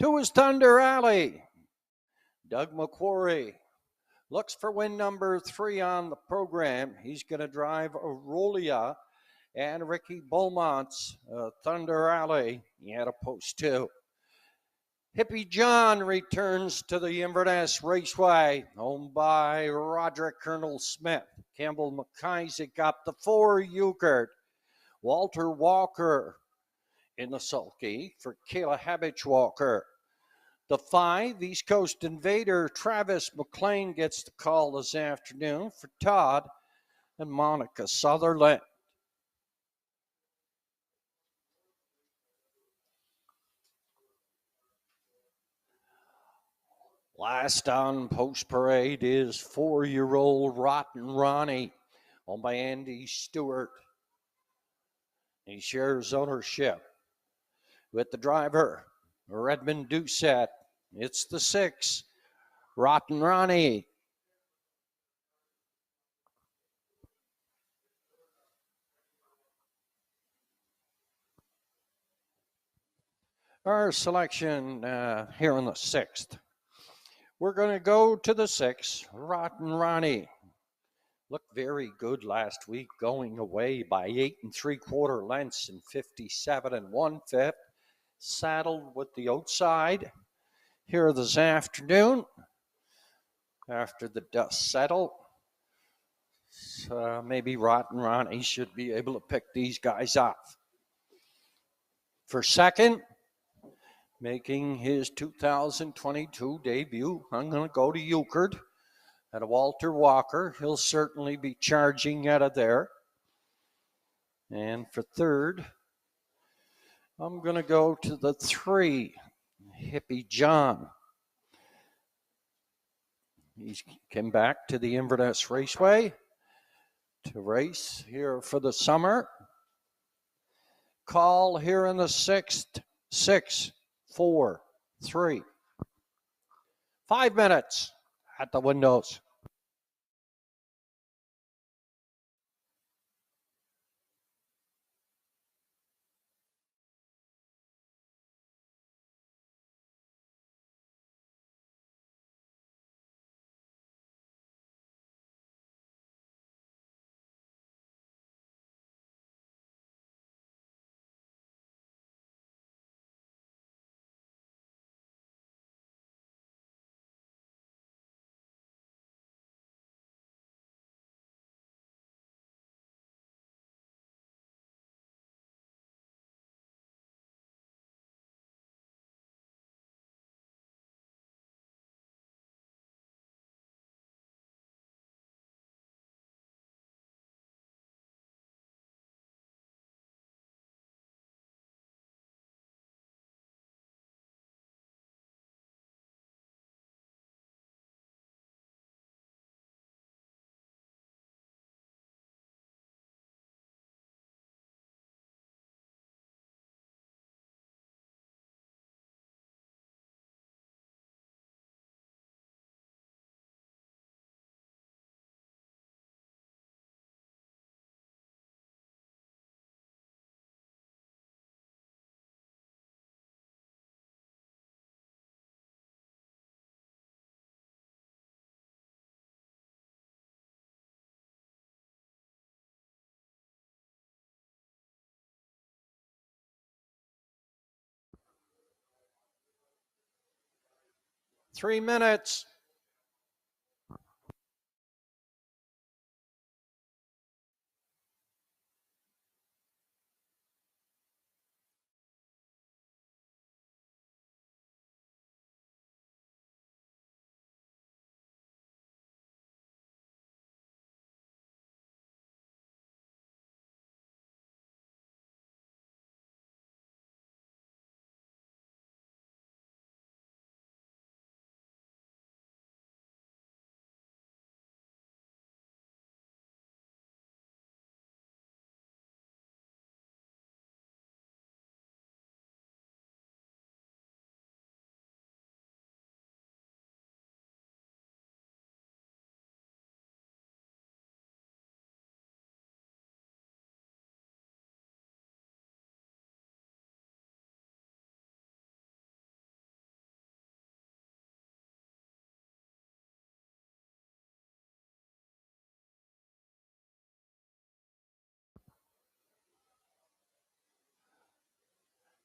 Two is Thunder Alley. Doug McQuarrie looks for win number 3 on the program. He's going to drive Aurelia and Ricky Beaumont's Thunder Alley. He had a post 2. Hippie John returns to the Inverness Raceway, owned by Roderick Colonel Smith. Campbell McIsaac up the 4, Euchert. Walter Walker in the sulky for Kayla Habich Walker. The 5, East Coast Invader, Travis McLean gets the call this afternoon for Todd and Monica Sutherland. Last on post parade is 4-year-old Rotten Ronnie, owned by Andy Stewart. He shares ownership with the driver, Redmond Doucette. It's the 6, Rotten Ronnie. Our selection here in the 6th. We're going to go to the 6, Rotten Ronnie. Looked very good last week, going away by 8 3/4 lengths in 57 1/5. Saddled with the outside here this afternoon after the dust settled. So maybe Rotten Ronnie should be able to pick these guys off. For second, making his 2022 debut, I'm going to go to Euchert and Walter Walker. He'll certainly be charging out of there. And for third, I'm going to go to the 3, Hippie John. He came back to the Inverness Raceway to race here for the summer. Call here in the 6th, 6, 4, 3. 5 minutes at the windows. Three minutes.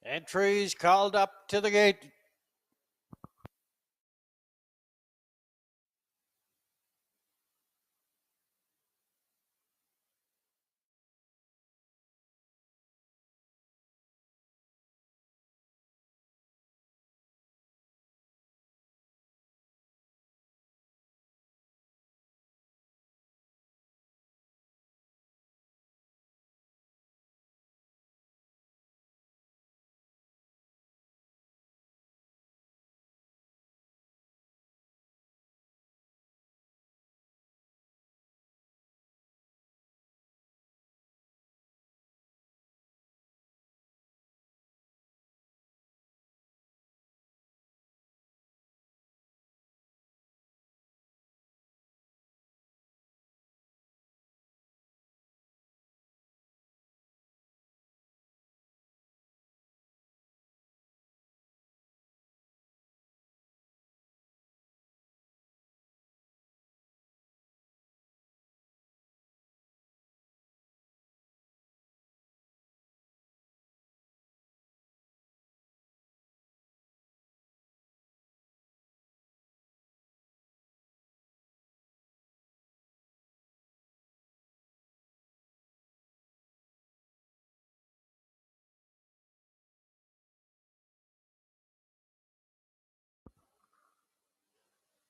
Entries called up to the gate.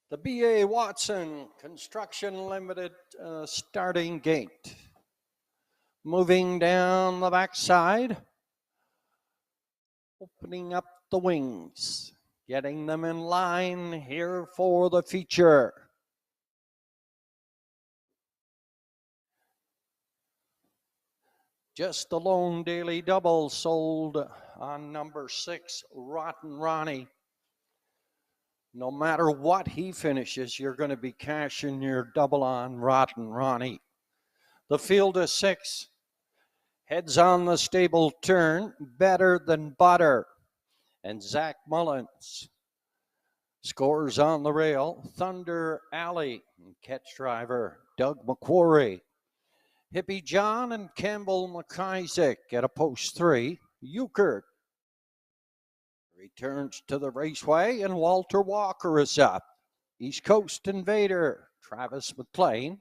The B.A. Watson Construction Limited starting gate. Moving down the backside, opening up the wings, getting them in line here for the feature. Just the lone daily double sold on number 6, Rotten Ronnie. No matter what he finishes, you're going to be cashing your double on Rotten Ronnie. The field of 6 heads on the stable turn, Better Than Butter. And Zach Mullins scores on the rail, Thunder Alley, catch driver Doug McQuarrie. Hippie John and Campbell McIsaac at a post 3. Euchard returns to the raceway, and Walter Walker is up. East Coast Invader, Travis McLean.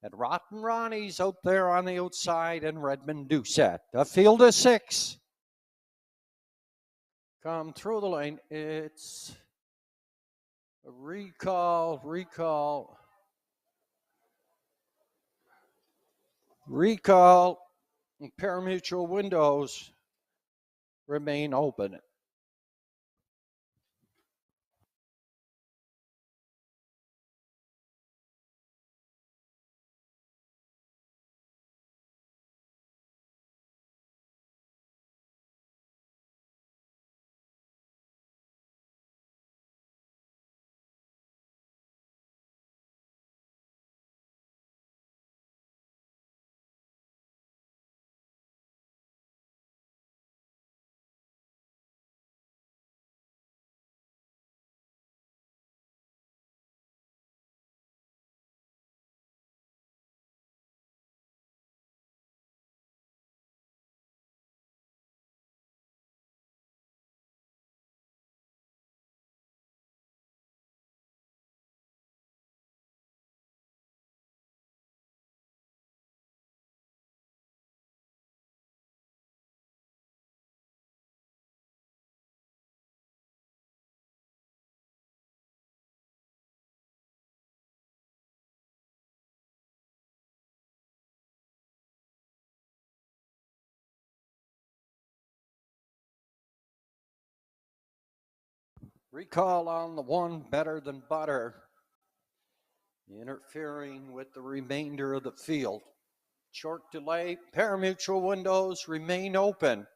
And Rotten Ronnie's out there on the outside, and Redmond Doucette. A field of 6. Come through the lane. It's a recall. Parimutuel windows remain open. Recall on the 1, Better Than Butter, interfering with the remainder of the field. Short delay, parimutuel windows remain open.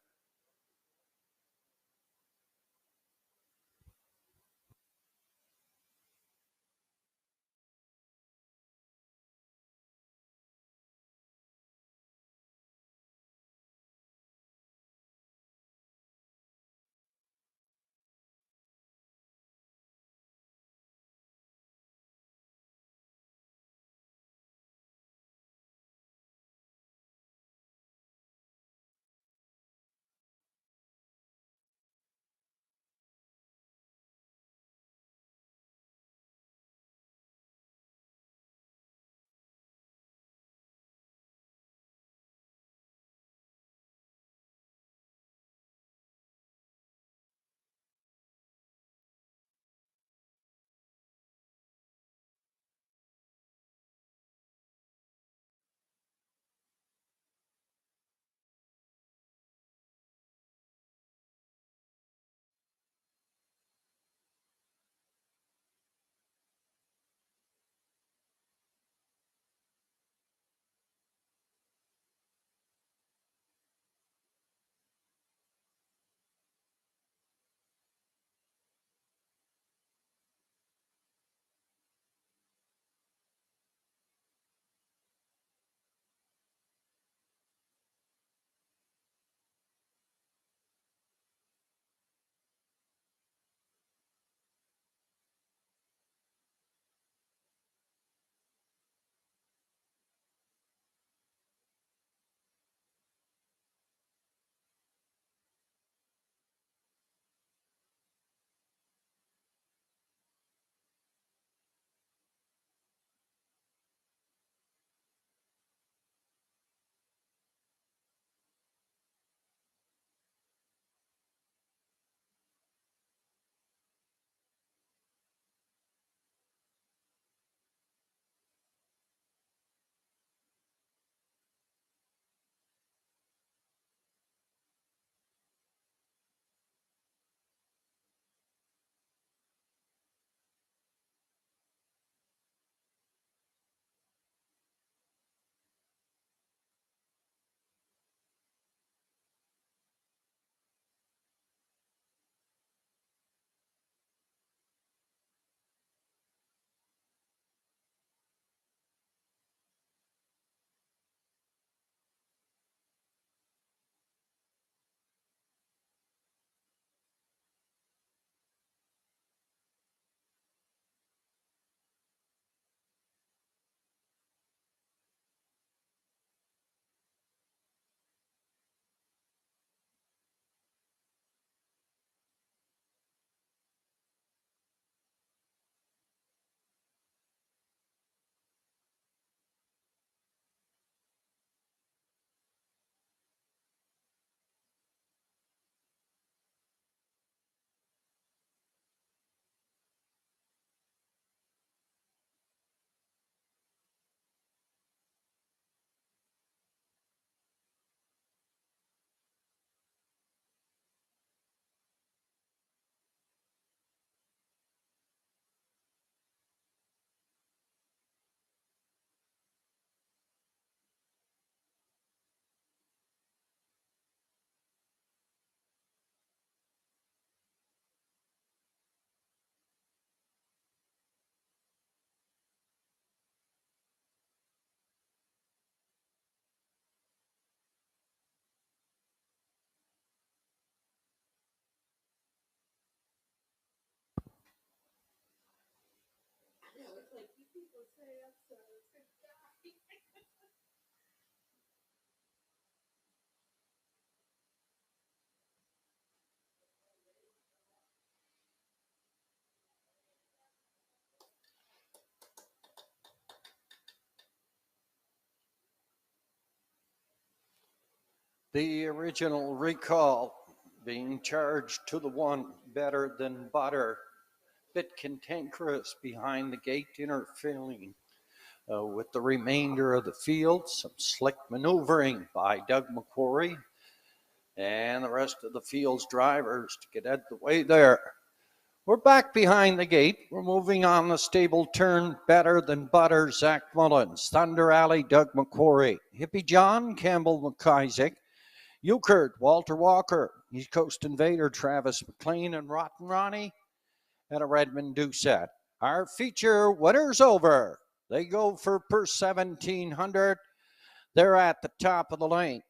The original recall being charged to the one better than butter. Bit cantankerous behind the gate, interfering with the remainder of the field. Some slick maneuvering by Doug McQuarrie and the rest of the field's drivers to get out of the way there. We're back behind the gate. We're moving on the stable turn. Better than butter, Zach Mullins. Thunder Alley, Doug McQuarrie. Hippie John, Campbell McIsaac. Euchert, Walter Walker. East Coast Invader, Travis McLean and Rotten Ronnie. And a Redmond Doucette. Our feature winner's over. They go for per 1700. They're at the top of the lane.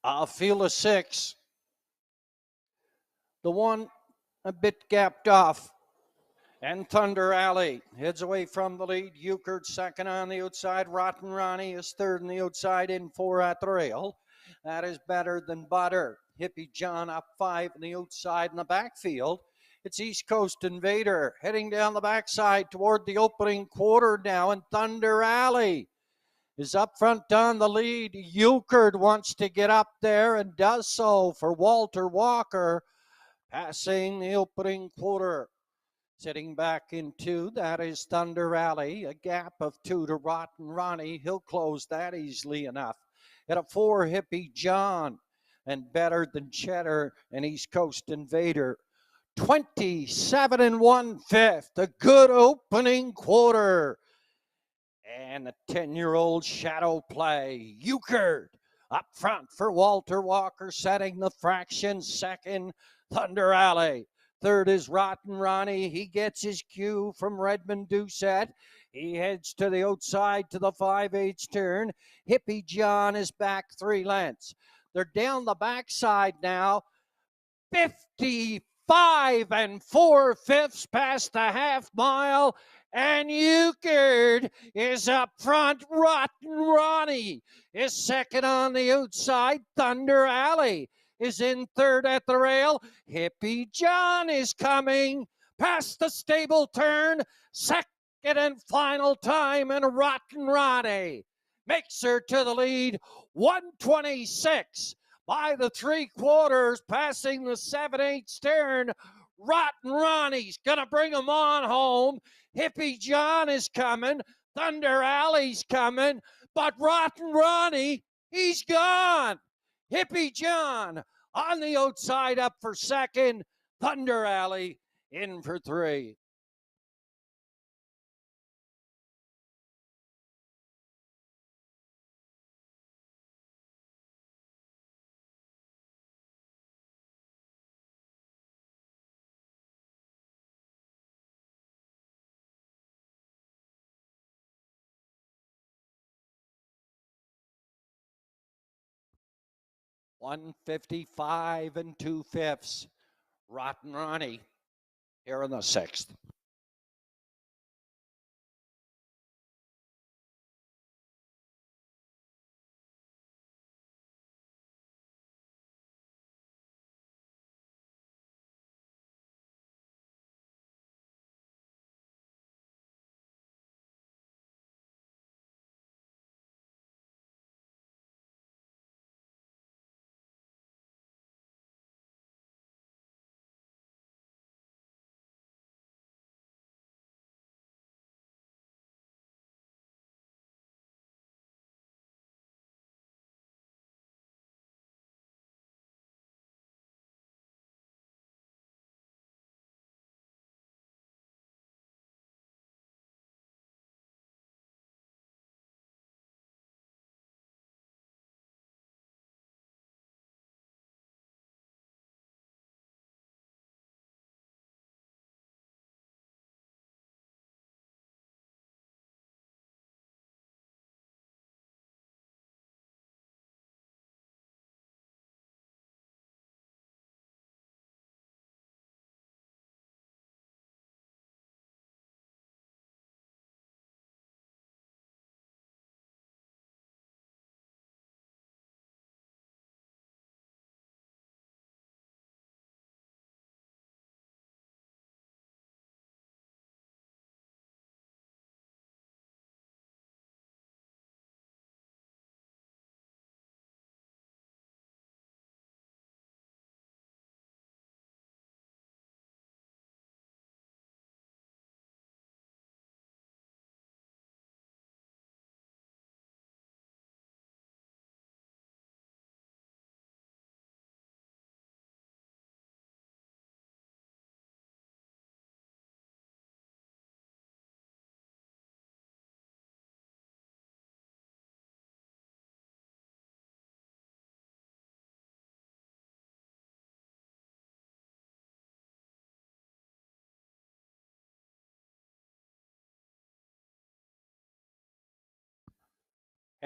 I'll feel a 6. The one a bit gapped off. And Thunder Alley heads away from the lead. Euchert second on the outside. Rotten Ronnie is third on the outside, in 4 at the rail. That is better than butter. Hippie John up 5 on the outside in the backfield. It's East Coast Invader heading down the backside toward the opening quarter now. And Thunder Alley is up front on the lead. Euchert wants to get up there and does so for Walter Walker, passing the opening quarter. Sitting back in 2, that is Thunder Alley. A gap of 2 to Rotten Ronnie. He'll close that easily enough. At a 4, Hippie John. And better than Cheddar and East Coast Invader. 27 1/5. A good opening quarter. And a 10-year-old shadow play. Euchert up front for Walter Walker, setting the fraction. Second, Thunder Alley. Third is Rotten Ronnie. He gets his cue from Redmond Doucette. He heads to the outside to the 5/8 turn. Hippie John is back 3 lengths. They're down the backside now. 55 4/5 past the half mile. And Euchert is up front. Rotten Ronnie is second on the outside. Thunder Alley is in third at the rail. Hippie John is coming past the stable turn. Second and final time, and Rotten Ronnie makes her to the lead. 126 by the 3/4, passing the 7/8 turn. Rotten Ronnie's going to bring him on home. Hippie John is coming. Thunder Alley's coming. But Rotten Ronnie, he's gone. Hippie John on the outside up for second. Thunder Alley in for 3. $155 2/5. Rotten Ronnie here in the 6th.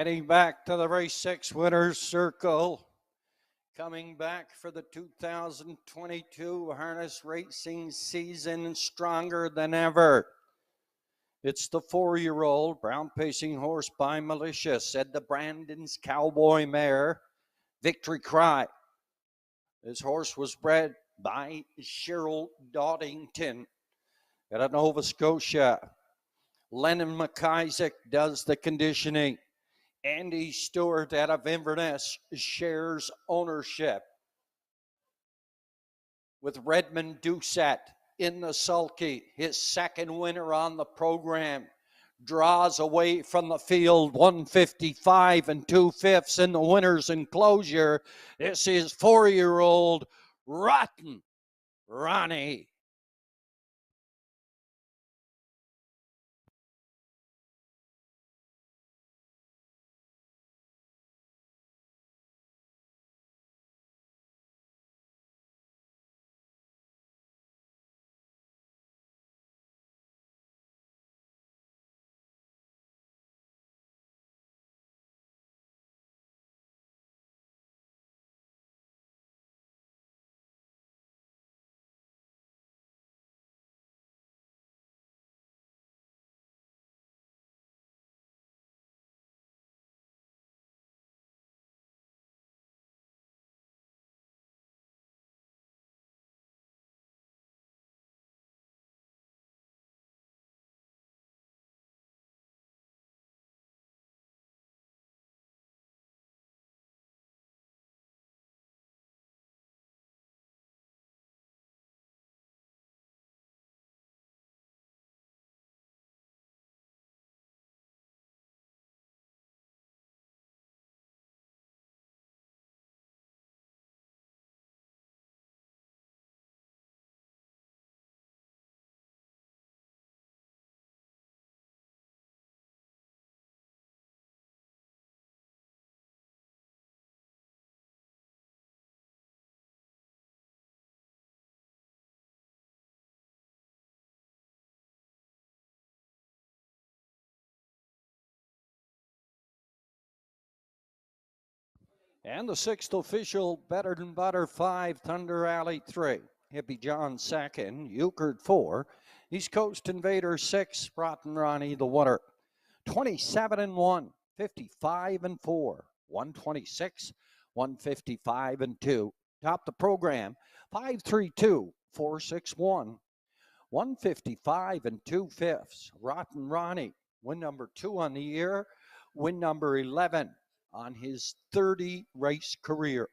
Heading back to the race 6 winners circle. Coming back for the 2022 harness racing season stronger than ever. It's the 4-year-old brown pacing horse by Militia, said the Brandon's Cowboy mare, Victory Cry. This horse was bred by Cheryl Doddington out of Nova Scotia. Lennon McIsaac does the conditioning. Andy Stewart out of Inverness shares ownership with Redmond Doucette in the sulky, his second winner on the program. Draws away from the field, 155 and 2/5 in the winner's enclosure. This is 4-year-old Rotten Ronnie. And the 6th official, Better Than Butter 5, Thunder Alley 3, Hippie John 2nd, Euchred 4, East Coast Invader 6, Rotten Ronnie the winner. 27 and 1, 55 and 4, 126, 155 and 2. Top the program, 532, 461, 155 and 2/5. Rotten Ronnie, win number 2 on the year, win number 11 on his 30 race career.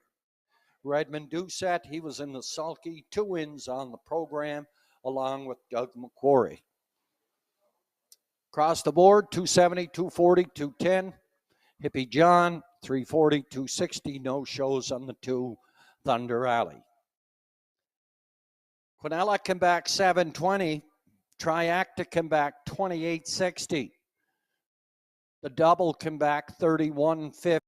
Redmond Doucette, he was in the sulky, 2 wins on the program along with Doug McQuarrie. Across the board, 270, 240, 210. Hippie John, 340, 260. No shows on the 2 Thunder Alley. Quinella came back 720. Triacta came back 2860. The double came back 3150.